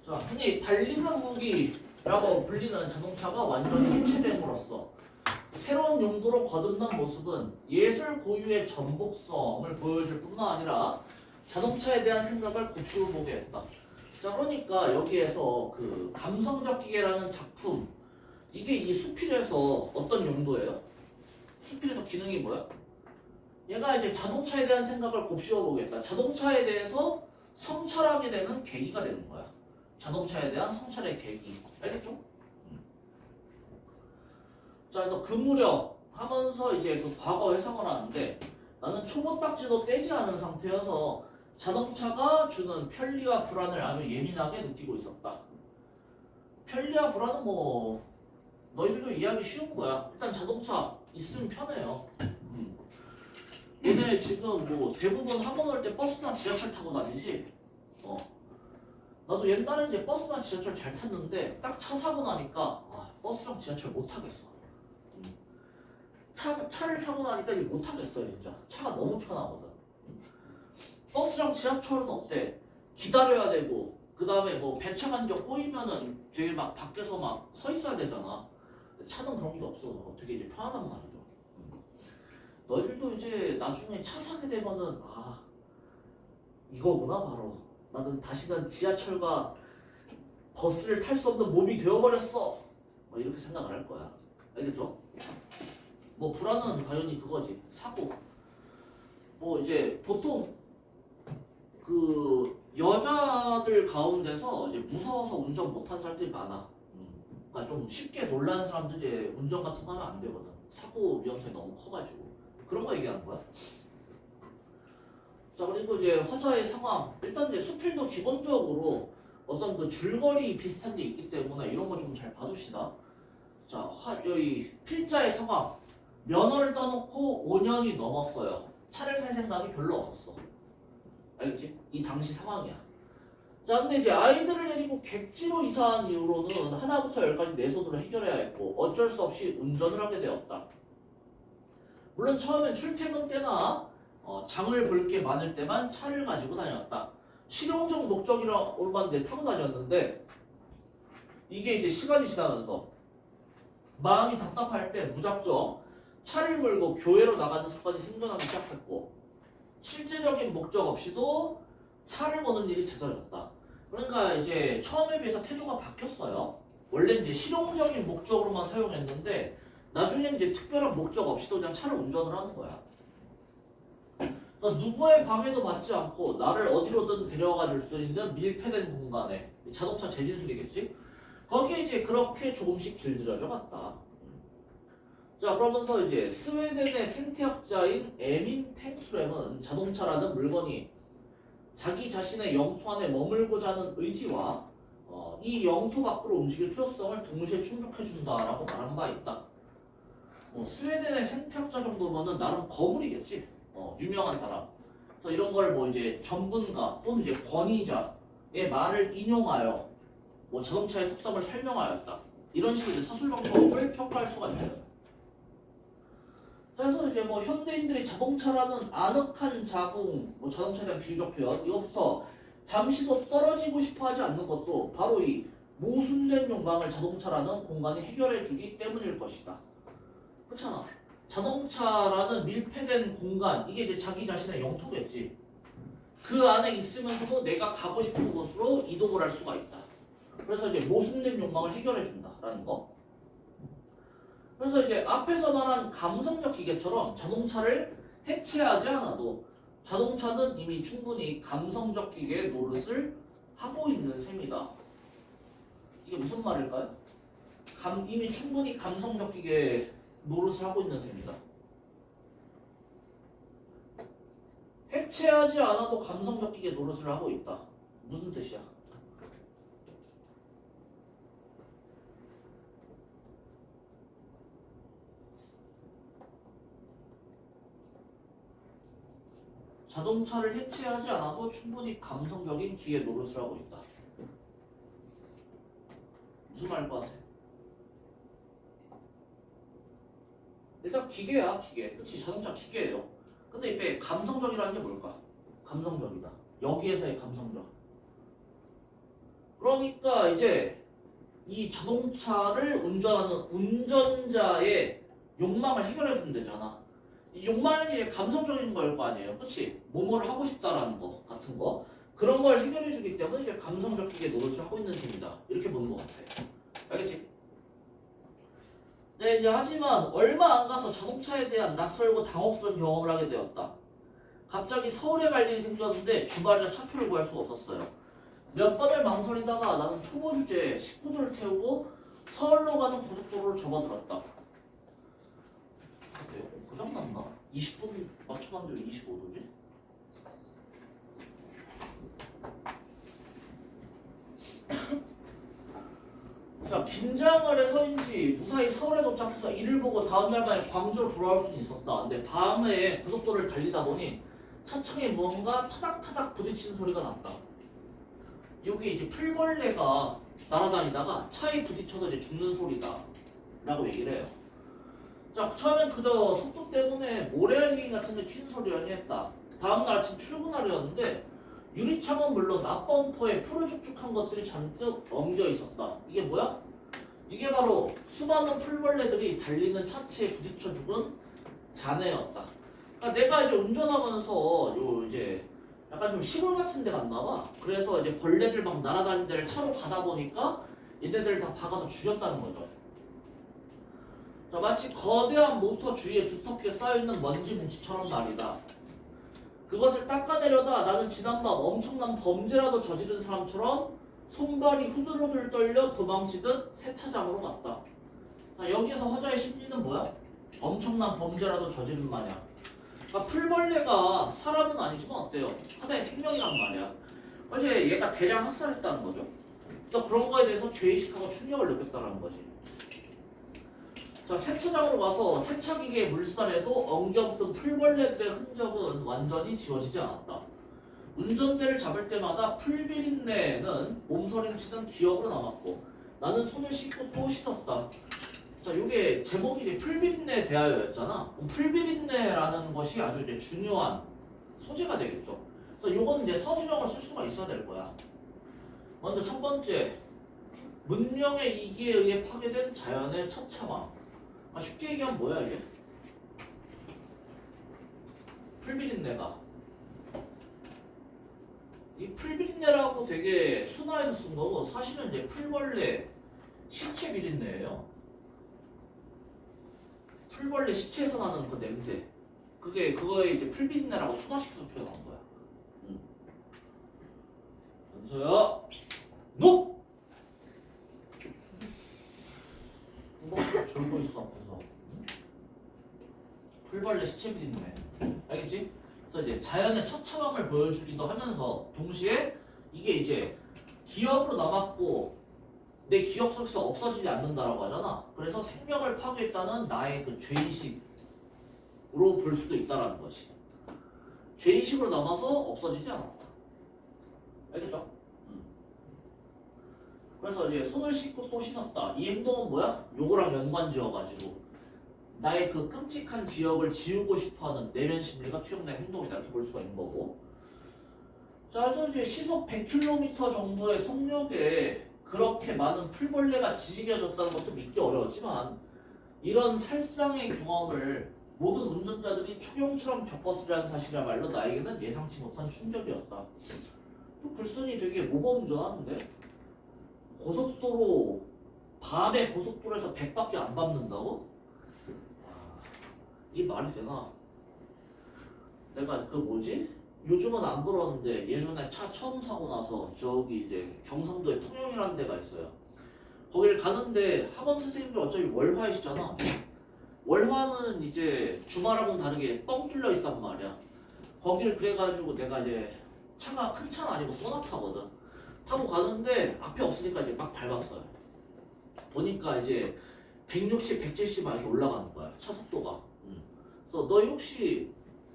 자, 흔히 달리는 무기라고 불리는 자동차가 완전히 해체됨으로써 새로운 용도로 거듭난 모습은 예술 고유의 전복성을 보여줄 뿐만 아니라 자동차에 대한 생각을 곱씹어 보게 했다. 자, 그러니까 여기에서 그 감성적 기계라는 작품, 이게 이 수필에서 어떤 용도예요? 수필에서 기능이 뭐야? 얘가 이제 자동차에 대한 생각을 곱씹어 보겠다. 자동차에 대해서 성찰하게 되는 계기가 되는 거야. 자동차에 대한 성찰의 계기. 알겠죠? 자, 그래서 그 무렵 하면서 이제 그 과거 회상을 하는데 나는 초보 딱지도 떼지 않은 상태여서 자동차가 주는 편리와 불안을 아주 예민하게 느끼고 있었다. 편리와 불안은 뭐 너희들도 이해하기 쉬운 거야. 일단 자동차 있으면 편해요. 너네 지금 뭐 대부분 학원 올 때 버스나 지하철 타고 다니지? 나도 옛날에 이제 버스나 지하철 잘 탔는데 딱 차 사고 나니까 버스랑 지하철 못 타겠어. 차를 사고 나니까 이제 못 타겠어요, 진짜. 차가 너무 편하거든. 버스랑 지하철은 어때? 기다려야 되고, 그 다음에 뭐 배차 간격 꼬이면은 되게 막 밖에서 막 서 있어야 되잖아. 차는 그런 게 없어서 되게 이제 편하단 말이죠. 너희들도 이제 나중에 차 사게 되면은 이거구나 바로. 나는 다시는 지하철과 버스를 탈 수 없는 몸이 되어버렸어. 뭐 이렇게 생각을 할 거야. 알겠죠? 뭐 불안은 당연히 그거지. 사고. 뭐 이제 보통 그 여자들 가운데서 이제 무서워서 운전 못하는 사람들이 많아. 그러니까 좀 쉽게 놀라는 사람들 이제 운전 같은 거 하면 안 되거든. 사고 위험성이 너무 커가지고. 그런 거 얘기하는 거야. 자, 그리고 이제 화자의 상황. 일단 이제 수필도 기본적으로 어떤 그 줄거리 비슷한 게 있기 때문에 이런 거 좀 잘 봐둡시다. 자, 여기 필자의 상황. 면허를 따놓고 5년이 넘었어요. 차를 살 생각이 별로 없었어. 알겠지? 이 당시 상황이야. 자, 근데 이제 아이들을 데리고 객지로 이사한 이후로는 하나부터 열까지 내 손으로 해결해야 했고 어쩔 수 없이 운전을 하게 되었다. 물론 처음엔 출퇴근 때나 장을 볼 게 많을 때만 차를 가지고 다녔다. 실용적 목적이라고만 타고 다녔는데 이게 이제 시간이 지나면서 마음이 답답할 때 무작정 차를 몰고 교회로 나가는 습관이 생겨나기 시작했고 실제적인 목적 없이도 차를 모는 일이 잦아졌다. 그러니까 이제 처음에 비해서 태도가 바뀌었어요. 원래 이제 실용적인 목적으로만 사용했는데 나중에 이제 특별한 목적 없이도 그냥 차를 운전을 하는 거야. 누구의 방해도 받지 않고 나를 어디로든 데려가 줄 수 있는 밀폐된 공간에 자동차 재진술이겠지? 거기에 이제 그렇게 조금씩 길들여져 갔다. 자, 그러면서 이제 스웨덴의 생태학자인 에민 탱수렘은 자동차라는 물건이 자기 자신의 영토 안에 머물고자 하는 의지와 이 영토 밖으로 움직일 필요성을 동시에 충족해준다라고 말한 바 있다. 스웨덴의 생태학자 정도면은 나름 거물이겠지. 유명한 사람. 그래서 이런 걸 뭐 이제 전문가 또는 이제 권위자의 말을 인용하여 뭐 자동차의 속성을 설명하였다. 이런 식으로 이제 서술 방법을 평가할 수가 있어요. 그래서 이제 뭐 현대인들이 자동차라는 아늑한 자궁, 뭐 자동차에 대한 비유적 표현, 이것부터 잠시도 떨어지고 싶어 하지 않는 것도 바로 이 모순된 욕망을 자동차라는 공간이 해결해주기 때문일 것이다. 그렇잖아. 자동차라는 밀폐된 공간, 이게 이제 자기 자신의 영토겠지. 그 안에 있으면서도 내가 가고 싶은 곳으로 이동을 할 수가 있다. 그래서 이제 모순된 욕망을 해결해준다라는 거. 그래서 이제 앞에서 말한 감성적 기계처럼 자동차를 해체하지 않아도 자동차는 이미 충분히 감성적 기계의 노릇을 하고 있는 셈이다. 이게 무슨 말일까요? 이미 충분히 감성적 기계의 노릇을 하고 있는 셈이다. 해체하지 않아도 감성적 기계 노릇을 하고 있다. 무슨 뜻이야? 자동차를 해체하지 않아도 충분히 감성적인 기계 노릇을 하고 있다. 무슨 말일 것 같아? 일단 기계야, 기계. 그치? 자동차 기계예요. 근데 이게 감성적이라는 게 뭘까? 감성적이다. 여기에서의 감성적. 그러니까 이제 이 자동차를 운전하는 운전자의 욕망을 해결해 주면 되잖아. 이 욕망이 이제 감성적인 걸 거 아니에요. 그치? 뭐뭐를 하고 싶다라는 거 같은 거. 그런 걸 해결해 주기 때문에 이제 감성적 기계 노릇을 하고 있는 셈이다. 이렇게 보는 것 같아. 알겠지? 네, 이제 하지만 얼마 안 가서 자동차에 대한 낯설고 당혹스러운 경험을 하게 되었다. 갑자기 서울에 갈 일이 생겼는데 주말이라 차표를 구할 수가 없었어요. 몇 번을 망설이다가 나는 초보 주제에 식구들을 태우고 서울로 가는 고속도로를 접어들었다. 고장났나? 20분 맞춰놨는데 왜 25도지? 자, 긴장을 해서인지 무사히 서울에 도착해서 일을 보고 다음날 밤에 광주로 돌아올 수는 있었다. 근데 밤에 고속도로를 달리다 보니 차창에 뭔가 타닥타닥 부딪히는 소리가 났다. 여기 이제 풀벌레가 날아다니다가 차에 부딪혀서 이제 죽는 소리다 라고 얘기를 해요. 자, 처음엔 그저 속도 때문에 모래알갱이 같은 데 튀는 소리라니 했다. 다음날 아침 출근하려는데 유리창은 물론 앞범퍼에 푸르 축축한 것들이 잔뜩 엉겨 있었다. 이게 뭐야? 이게 바로 수많은 풀벌레들이 달리는 차체에 부딪혀 죽은 잔해였다. 그러니까 내가 이제 운전하면서 요 이제 약간 좀 시골 같은 데 갔나 봐. 그래서 이제 벌레들 막 날아다니는 데를 차로 가다 보니까 얘네들을 다 박아서 죽였다는 거죠. 자, 마치 거대한 모터 주위에 두텁게 쌓여있는 먼지 뭉치처럼 말이다. 그것을 닦아내려다 나는 지난밤 엄청난 범죄라도 저지른 사람처럼 손발이 후들후들 떨려 도망치듯 세차장으로 갔다. 자, 여기에서 화자의 심리는 뭐야? 엄청난 범죄라도 저지른 마냥. 그러니까 풀벌레가 사람은 아니지만 어때요? 하나의 생명이란 말이야. 어제 얘가 대량 학살했다는 거죠. 그래서 그런 거에 대해서 죄의식하고 충격을 느꼈다는 거지. 자, 세차장으로 가서 세차기계의 물살에도 엉겨붙은 풀벌레들의 흔적은 완전히 지워지지 않았다. 운전대를 잡을 때마다 풀비린내는 몸서림치는 기억으로 남았고 나는 손을 씻고 또 씻었다. 자, 요게 제목이 이제 풀비린내에 대하여였잖아. 풀비린내라는 것이 아주 이제 중요한 소재가 되겠죠. 그래서 요거는 이제 서술형을 쓸 수가 있어야 될 거야. 먼저 첫 번째, 문명의 이기에 의해 파괴된 자연의 처참함. 쉽게 얘기하면 뭐야 이게? 풀비린내가 이 풀비린내라고 되게 순화해서 쓴 거고 사실은 이제 풀벌레 시체 비린내예요. 풀벌레 시체에서 나는 그 냄새 그거에 이제 풀비린내라고 순화시켜서 표현한 거야. 연서야 노! 졸고 있어 앞에서. 풀벌레 시체 비린내. 알겠지? 그래서 이제 자연의 처참함을 보여주기도 하면서 동시에 이게 이제 기억으로 남았고 내 기억 속에서 없어지지 않는다라고 하잖아. 그래서 생명을 파괴했다는 나의 그 죄의식으로 볼 수도 있다라는 거지. 죄의식으로 남아서 없어지지 않았다. 알겠죠? 그래서 이제 손을 씻고 또 씻었다. 이 행동은 뭐야? 요거랑 연관지어가지고 나의 그 끔찍한 기억을 지우고 싶어하는 내면 심리가 투영된 행동이다 이렇게 볼 수가 있는 거고. 자, 그래서 이제 시속 100km 정도의 속력에 그렇게 많은 풀벌레가 지지겨졌다는 것도 믿기 어려웠지만 이런 살상의 경험을 모든 운전자들이 초경처럼 겪었으라는 사실이야말로 나에게는 예상치 못한 충격이었다. 또 글쓴이 되게 모범운전하는데 고속도로 밤에 고속도로에서 100밖에 안 밟는다고? 이게 말이 되나? 내가 그 뭐지? 요즘은 안 그러는데 예전에 차 처음 사고 나서 저기 이제 경상도에 통영이라는 데가 있어요. 거기를 가는데 학원 선생님들 어차피 월화이시잖아. 월화는 이제 주말하고는 다르게 뻥 뚫려 있단 말이야. 거기를 그래가지고 내가 이제 차가 큰 차는 아니고 소나타거든. 타고 가는데 앞에 없으니까 이제 막 밟았어요. 보니까 이제 160, 170 막 이렇게 올라가는 거야. 차 속도가. 그래서 너 혹시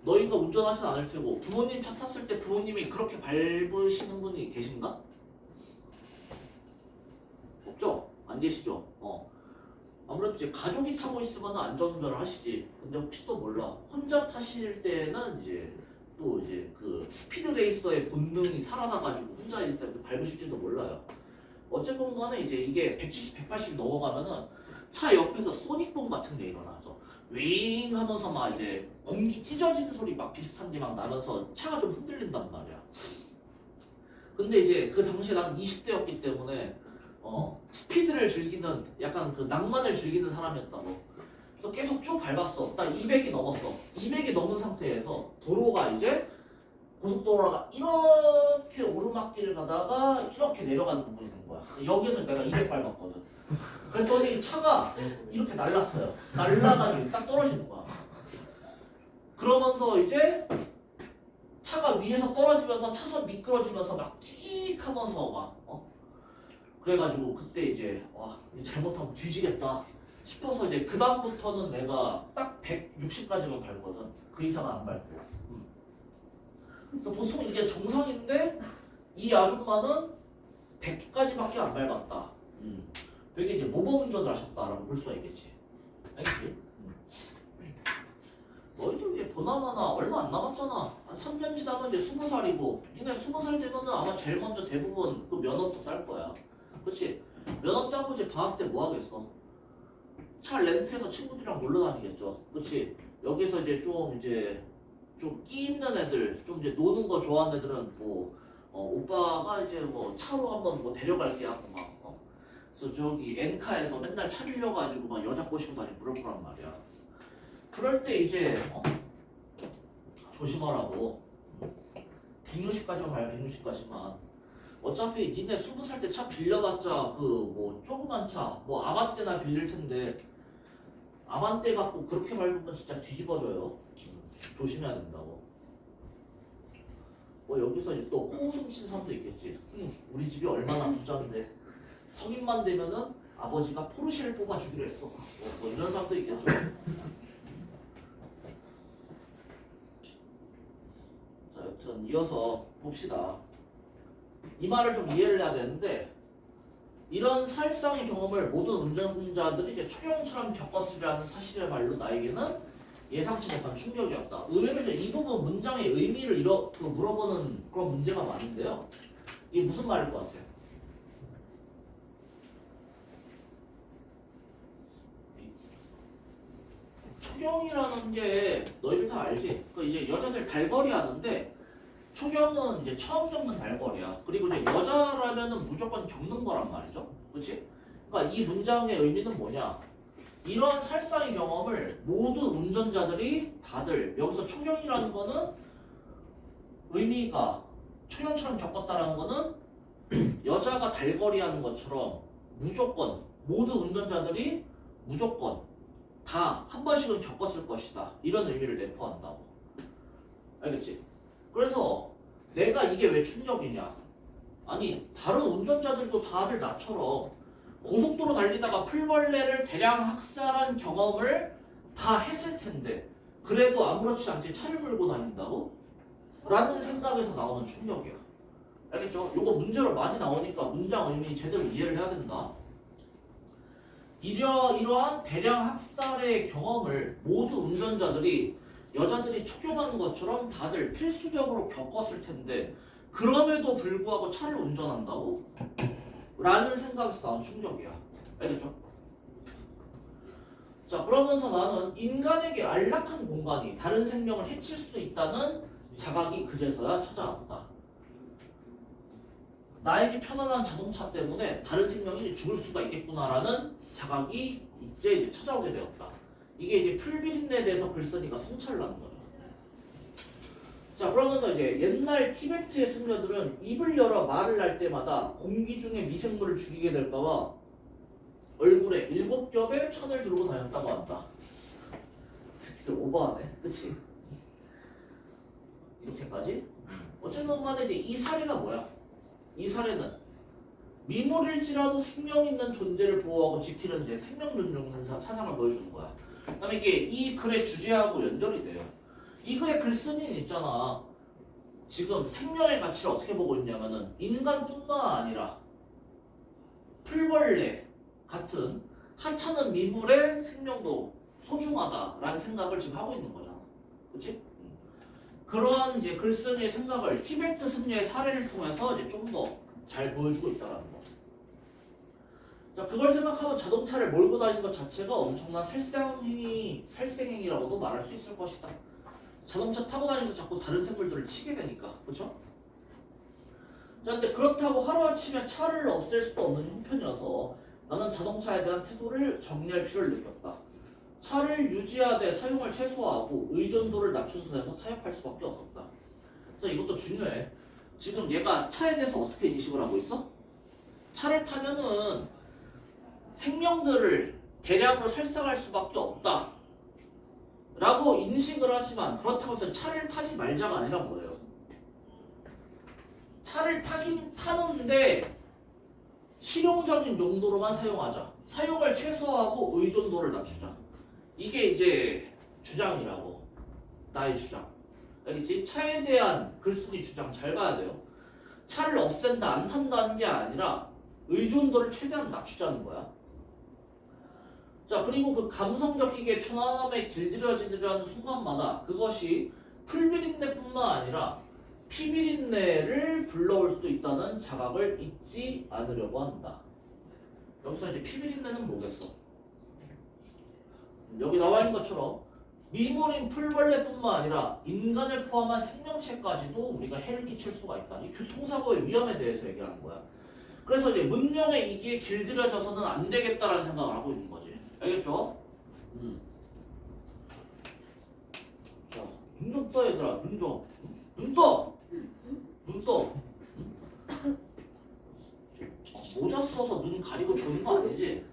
너희가 운전하진 않을 테고 부모님 차 탔을 때 부모님이 그렇게 밟으시는 분이 계신가? 없죠? 안 계시죠? 아무래도 이제 가족이 타고 있으면 안전운전을 하시지. 근데 혹시 또 몰라. 혼자 타실 때는 이제 또 이제 그 스피드 레이서의 본능이 살아나가지고 혼자 있을 때 밟으실지도 몰라요. 어쨌건 간에 이제 이게 170, 180 넘어가면은 차 옆에서 소닉붐 같은 게 일어나서 윙 하면서 막 이제 공기 찢어지는 소리 막 비슷한 게 막 나면서 차가 좀 흔들린단 말이야. 근데 이제 그 당시에 난 20대였기 때문에 스피드를 즐기는 약간 그 낭만을 즐기는 사람이었다고. 그래서 계속 쭉 밟았어. 딱 200이 넘었어. 200이 넘은 상태에서 도로가 이제 고속도로가 이렇게 오르막길을 가다가 이렇게 내려가는 부분이 된 거야. 여기에서 내가 200 밟았거든. 그랬더니 차가 이렇게 날랐어요. 날라가지고 딱 떨어지는 거야. 그러면서 이제 차가 위에서 떨어지면서 차선 미끄러지면서 막 끽 하면서 막 그래가지고 그때 이제 와 잘못하면 뒤지겠다 싶어서 이제 그 다음부터는 내가 딱 160까지만 밟거든. 그 이상은 안 밟고. 그래서 보통 이게 정상인데 이 아줌마는 100까지밖에 안 밟았다. 되게 이제 모범 운전을 하셨다라고 볼 수가 있겠지. 알겠지? 너희도 이제 보나마나 얼마 안 남았잖아. 한 3년 지나면 이제 20살이고 니네 20살 되면은 아마 제일 먼저 대부분 그 면허도 딸 거야. 그치? 면허 따고 이제 방학 때 뭐 하겠어? 차 렌트해서 친구들이랑 놀러 다니겠죠. 그치? 여기서 이제 좀 끼 있는 애들, 좀 이제 노는 거 좋아하는 애들은 뭐 오빠가 이제 뭐 차로 한번 뭐 데려갈게 하고 막 그래서 저기 엔카에서 맨날 차 빌려가지고 막 여자 꼬시고 다니고 그럴 거란 말이야. 그럴 때 이제 조심하라고. 160까지만 말고 160까지만. 어차피 니네 20살 때 차 빌려봤자 그 뭐 조그만 차 뭐 아반떼나 빌릴 텐데 아반떼 갖고 그렇게 밟으면 진짜 뒤집어져요. 조심해야 된다고. 뭐 여기서 또 코웃음 치는 사람도 있겠지. 우리 집이 얼마나 부자인데 성인만 되면은 아버지가 포르쉐를 뽑아주기로 했어. 뭐 이런 사람도 있겠죠. 자, 여튼 이어서 봅시다. 이 말을 좀 이해를 해야 되는데 이런 살상의 경험을 모든 운전자들이 이제 초경처럼 겪었으리라는 사실의 말로 나에게는 예상치 못한 충격이었다. 의외로 이제 이 부분 문장의 의미를 물어보는 그런 문제가 많은데요. 이게 무슨 말일 것 같아요? 초경이라는 게 너희들 다 알지? 그 이제 여자들 달거리 하는데 초경은 이제 처음 겪는 달거리야. 그리고 이제 여자라면은 무조건 겪는 거란 말이죠. 그렇지? 그러니까 이 문장의 의미는 뭐냐? 이런 살상의 경험을 모든 운전자들이 다들 여기서 초경이라는 거는 의미가 초경처럼 겪었다라는 거는 여자가 달거리 하는 것처럼 무조건 모든 운전자들이 무조건 다 한 번씩은 겪었을 것이다. 이런 의미를 내포한다고. 알겠지? 그래서 내가 이게 왜 충격이냐? 아니 다른 운전자들도 다들 나처럼 고속도로 달리다가 풀벌레를 대량 학살한 경험을 다 했을 텐데 그래도 아무렇지 않게 차를 몰고 다닌다고? 라는 생각에서 나오는 충격이야. 알겠죠? 요거 문제로 많이 나오니까 문장 의미 제대로 이해를 해야 된다. 이러한 대량 학살의 경험을 모두 운전자들이 여자들이 초경하는 것처럼 다들 필수적으로 겪었을 텐데 그럼에도 불구하고 차를 운전한다고? 라는 생각에서 나온 충격이야. 알겠죠? 자, 그러면서 나는 인간에게 안락한 공간이 다른 생명을 해칠 수 있다는 자각이 그제서야 찾아왔다. 나에게 편안한 자동차 때문에 다른 생명이 죽을 수가 있겠구나라는 자각이 이제 찾아오게 되었다. 이게 이제 풀비린내에 대해서 글 쓰니까 성찰을 하는 거죠. 자, 그러면서 이제 옛날 티베트의 승려들은 입을 열어 말을 할 때마다 공기 중에 미생물을 죽이게 될까봐 얼굴에 7겹의 천을 두르고 다녔다고 한다. 오버하네, 그치? 이렇게까지? 어쨌든 간에 이제 이 사례가 뭐야? 이 사례는 미물일지라도 생명 있는 존재를 보호하고 지키는 데 생명 존중 사상을 보여주는 거야. 그다음에 이게 이 글의 주제하고 연결이 돼요. 이 글의 글쓴이는 있잖아. 지금 생명의 가치를 어떻게 보고 있냐면은 인간뿐만 아니라 풀벌레 같은 하찮은 미물의 생명도 소중하다라는 생각을 지금 하고 있는 거잖아. 그치? 그러한 이제 글쓴이의 생각을 티베트 승려의 사례를 통해서 이제 좀 더 잘 보여주고 있다는 거. 자, 그걸 생각하면 자동차를 몰고 다니는 것 자체가 엄청난 살생행위라고도 말할 수 있을 것이다. 자동차 타고 다니면서 자꾸 다른 생물들을 치게 되니까, 그렇죠? 자, 근데 그렇다고 하루아침에 차를 없앨 수도 없는 형편이어서 나는 자동차에 대한 태도를 정리할 필요를 느꼈다. 차를 유지하되 사용을 최소화하고 의존도를 낮춘 선에서 타협할 수밖에 없었다. 그래서 이것도 중요해. 지금 얘가 차에 대해서 어떻게 인식을 하고 있어? 차를 타면은 생명들을 대량으로 살상할 수밖에 없다 라고 인식을 하지만 그렇다고 해서 차를 타지 말자가 아니라 뭐예요? 차를 타긴 타는데 실용적인 용도로만 사용하자. 사용을 최소화하고 의존도를 낮추자. 이게 이제 주장이라고. 나의 주장. 알겠지? 차에 대한 글쓴이 주장 잘 봐야 돼요. 차를 없앤다 안 탄다는 게 아니라 의존도를 최대한 낮추자는 거야. 자, 그리고 그 감성적 희게 편안함에 길들여지려는 순간마다 그것이 풀비린내뿐만 아니라 피비린내를 불러올 수도 있다는 자각을 잊지 않으려고 한다. 여기서 이제 피비린내는 뭐겠어? 여기 나와 있는 것처럼 미물인 풀벌레뿐만 아니라 인간을 포함한 생명체까지도 우리가 해를 끼칠 수가 있다. 이 교통사고의 위험에 대해서 얘기하는 거야. 그래서 이제 문명의 이기에 길들여져서는 안 되겠다라는 생각을 하고 있는 거지. 알겠죠? 자, 눈 좀 떠 얘들아. 눈 좀. 눈 떠! 눈 떠. 모자 써서 눈 가리고 조는 거 아니지?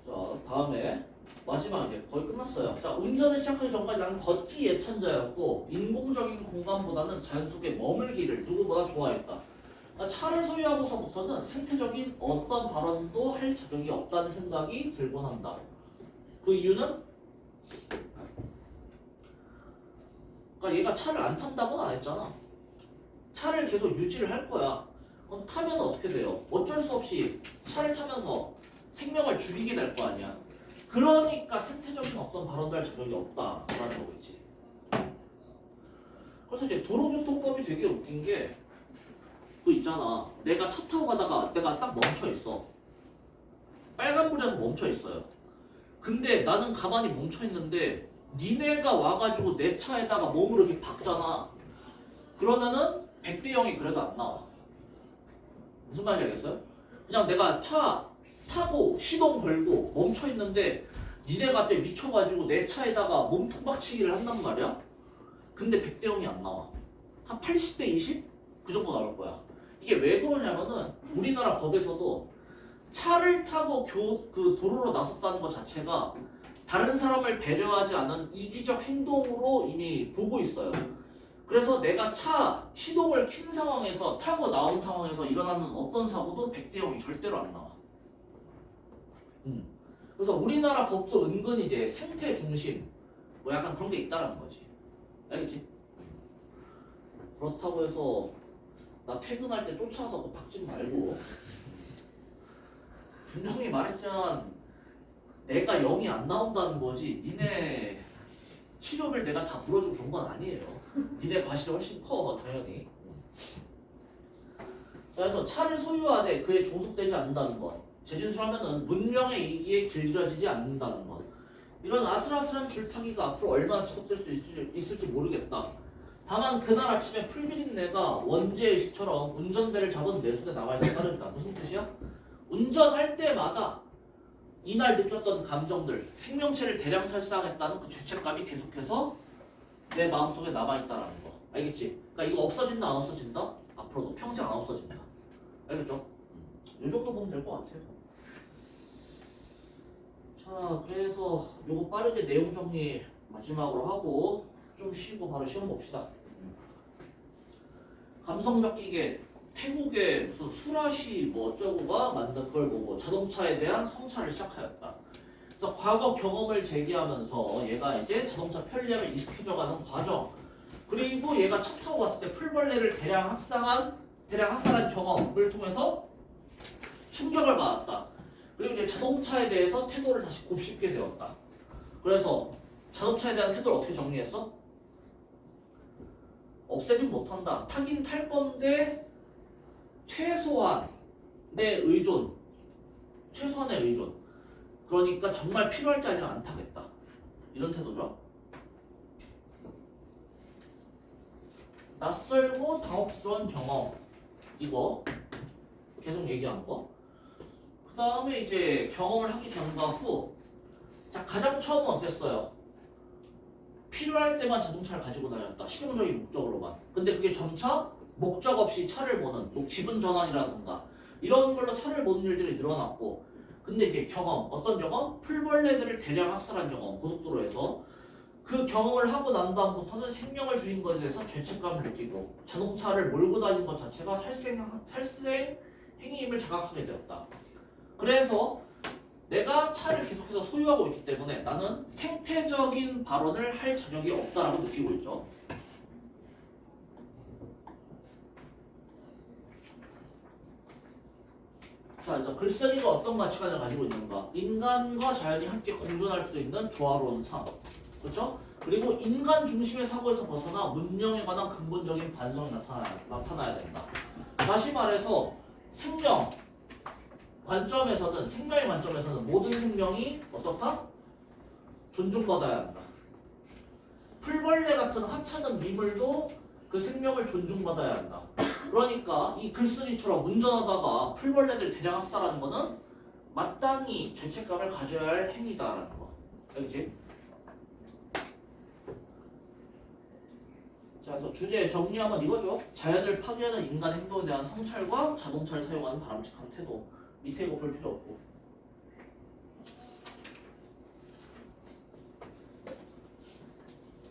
자, 다음에 마지막 이제 거의 끝났어요. 자, 운전을 시작하기 전까지 나는 걷기 예찬자였고 인공적인 공간보다는 자연 속에 머물기를 누구보다 좋아했다. 차를 소유하고서부터는 생태적인 어떤 발언도 할 자격이 없다는 생각이 들곤 한다. 그 이유는? 그러니까 얘가 차를 안 탄다고는 안 했잖아. 차를 계속 유지를 할 거야. 그럼 타면 어떻게 돼요? 어쩔 수 없이 차를 타면서 생명을 죽이게 될 거 아니야. 그러니까 생태적인 어떤 발언도 할 자격이 없다라는 거겠지. 그래서 이제 도로교통법이 되게 웃긴 게 그 있잖아. 내가 차 타고 가다가 내가 딱 멈춰 있어. 빨간불에서 멈춰 있어요. 근데 나는 가만히 멈춰 있는데 니네가 와가지고 내 차에다가 몸을 이렇게 박잖아. 그러면은 100대 0이 그래도 안 나와. 무슨 말인지 알겠어요? 그냥 내가 차 타고 시동 걸고 멈춰 있는데 니네가 갑자기 미쳐가지고 내 차에다가 몸통 박치기를 한단 말이야. 근데 100대 0이 안 나와. 한 80대 20? 그 정도 나올 거야. 이게 왜 그러냐면은 우리나라 법에서도 차를 타고 그 도로로 나섰다는 것 자체가 다른 사람을 배려하지 않은 이기적 행동으로 이미 보고 있어요. 그래서 내가 차 시동을 킨 상황에서 타고 나온 상황에서 일어나는 어떤 사고도 100대 0이 절대로 안 나와. 그래서 우리나라 법도 은근히 이제 생태 중심 뭐 약간 그런 게 있다라는 거지. 알겠지? 그렇다고 해서 나 퇴근할 때 쫓아와서 박지 말고. 분명히 말했지만 내가 0이 안 나온다는 거지 니네 치료비를 내가 다 물어주고 그런 건 아니에요. 니네 과실이 훨씬 커 당연히. 그래서 차를 소유하되 그에 종속되지 않는다는 것, 재진술하면은 문명의 이기에 길들여지지 않는다는 것, 이런 아슬아슬한 줄타기가 앞으로 얼마나 지속될 수 있을지 모르겠다. 다만 그날 아침에 풀비린내가 원죄의식처럼 운전대를 잡은 내 손에 남아있을 따름이다. 무슨 뜻이야? 운전할 때마다 이날 느꼈던 감정들, 생명체를 대량 살상했다는 그 죄책감이 계속해서 내 마음속에 남아있다라는 거. 알겠지? 그러니까 이거 없어진다 안 없어진다? 앞으로도 평생 안 없어진다. 알겠죠? 이 정도 보면 될 것 같아요. 자, 그래서 요거 빠르게 내용 정리 마지막으로 하고 좀 쉬고 바로 시험 봅시다. 감성적 기계, 태국의 무슨 수라시 뭐 어쩌고가 만든 그걸 보고 자동차에 대한 성찰을 시작하였다. 그래서 그래서 과거 경험을 제기하면서 얘가 이제 자동차 편리함에 익숙해져가는 과정. 그리고 얘가 차 타고 갔을 때 풀벌레를 대량 학살한 경험을 통해서 충격을 받았다. 그리고 이제 자동차에 대해서 태도를 다시 곱씹게 되었다. 그래서 자동차에 대한 태도를 어떻게 정리했어? 없애진 못한다. 타긴 탈 건데 최소한의 의존. 그러니까 정말 필요할 때 아니면 안 타겠다. 이런 태도죠. 낯설고 당혹스러운 경험. 이거 계속 얘기한 거. 그 다음에 이제 경험을 하기 전과 후. 자, 가장 처음은 어땠어요? 필요할 때만 자동차를 가지고 다녔다. 실용적인 목적으로만. 근데 그게 점차 목적 없이 차를 보는 뭐 기분 전환이라든가 이런 걸로 차를 보는 일들이 늘어났고, 근데 이제 경험, 어떤 경험? 풀벌레들을 대량 학살한 경험, 고속도로에서. 그 경험을 하고 난 다음부터는 생명을 줄인 것에 대해서 죄책감을 느끼고 자동차를 몰고 다니는 것 자체가 살생 행위임을 자각하게 되었다. 그래서 내가 차를 계속해서 소유하고 있기 때문에 나는 생태적인 발언을 할 자격이 없다라고 느끼고 있죠. 자, 이제 글쓴이가 어떤 가치관을 가지고 있는가? 인간과 자연이 함께 공존할 수 있는 조화로운 삶. 그렇죠? 그리고 인간 중심의 사고에서 벗어나 문명에 관한 근본적인 반성이 나타나야 된다. 다시 말해서 생명의 관점에서는 모든 생명이 어떻다? 존중받아야 한다. 풀벌레 같은 하찮은 미물도 그 생명을 존중받아야 한다. 그러니까 이 글쓴이처럼 운전하다가 풀벌레들 대량 학살하는 거는 마땅히 죄책감을 가져야 할 행위다라는 거. 알겠지? 자, 그래서 주제 정리하면 이거죠. 자연을 파괴하는 인간 행동에 대한 성찰과 자동차를 사용하는 바람직한 태도. 밑에 이거 볼 필요 없고.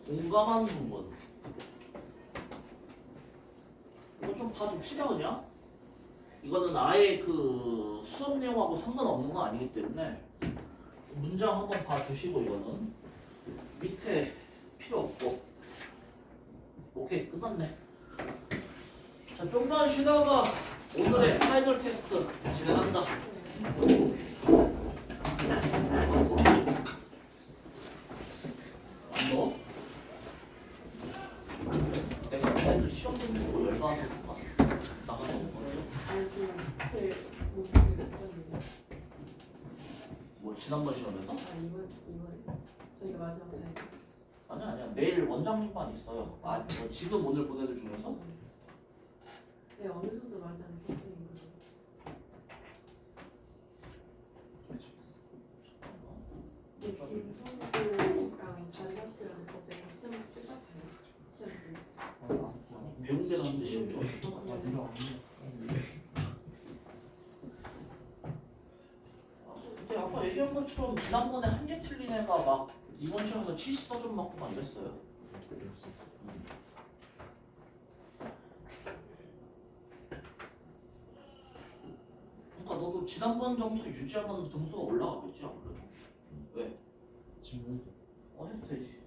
공감한 부분. 이거 좀 봐줍시다 그냥. 이거는 아예 그 수업 내용하고 상관없는 거 아니기 때문에 문장 한번 봐주시고 이거는 밑에 필요 없고. 오케이, 끝났네. 자, 좀만 쉬다가 오늘의 파이널 테스트 진행한다. 너? 내가 애들 시험 좀 보고 열받아서 나가서 뭐 지난번 시험에서? 이번 저희가 마지막 날. 아니야. 내일 원장님만 있어요. 뭐 지금 오늘 보내들 중에서? 네, 어느 정도 말하자면 선생님 거죠. 네, 지금 성구랑 가족학교랑 어제 시험 똑같아요. 시험 배운 게 나는데 시험 좀 똑같아. 근데 아까 얘기한 것처럼 지난번에 한 개 틀린 애가 막 이번 시험에서 74점 맞고 막 이랬어요. 그러니까 너도 지난번 점수 유지하면 점수가 올라가겠지 아무래도. 왜? 지금 해도 되지.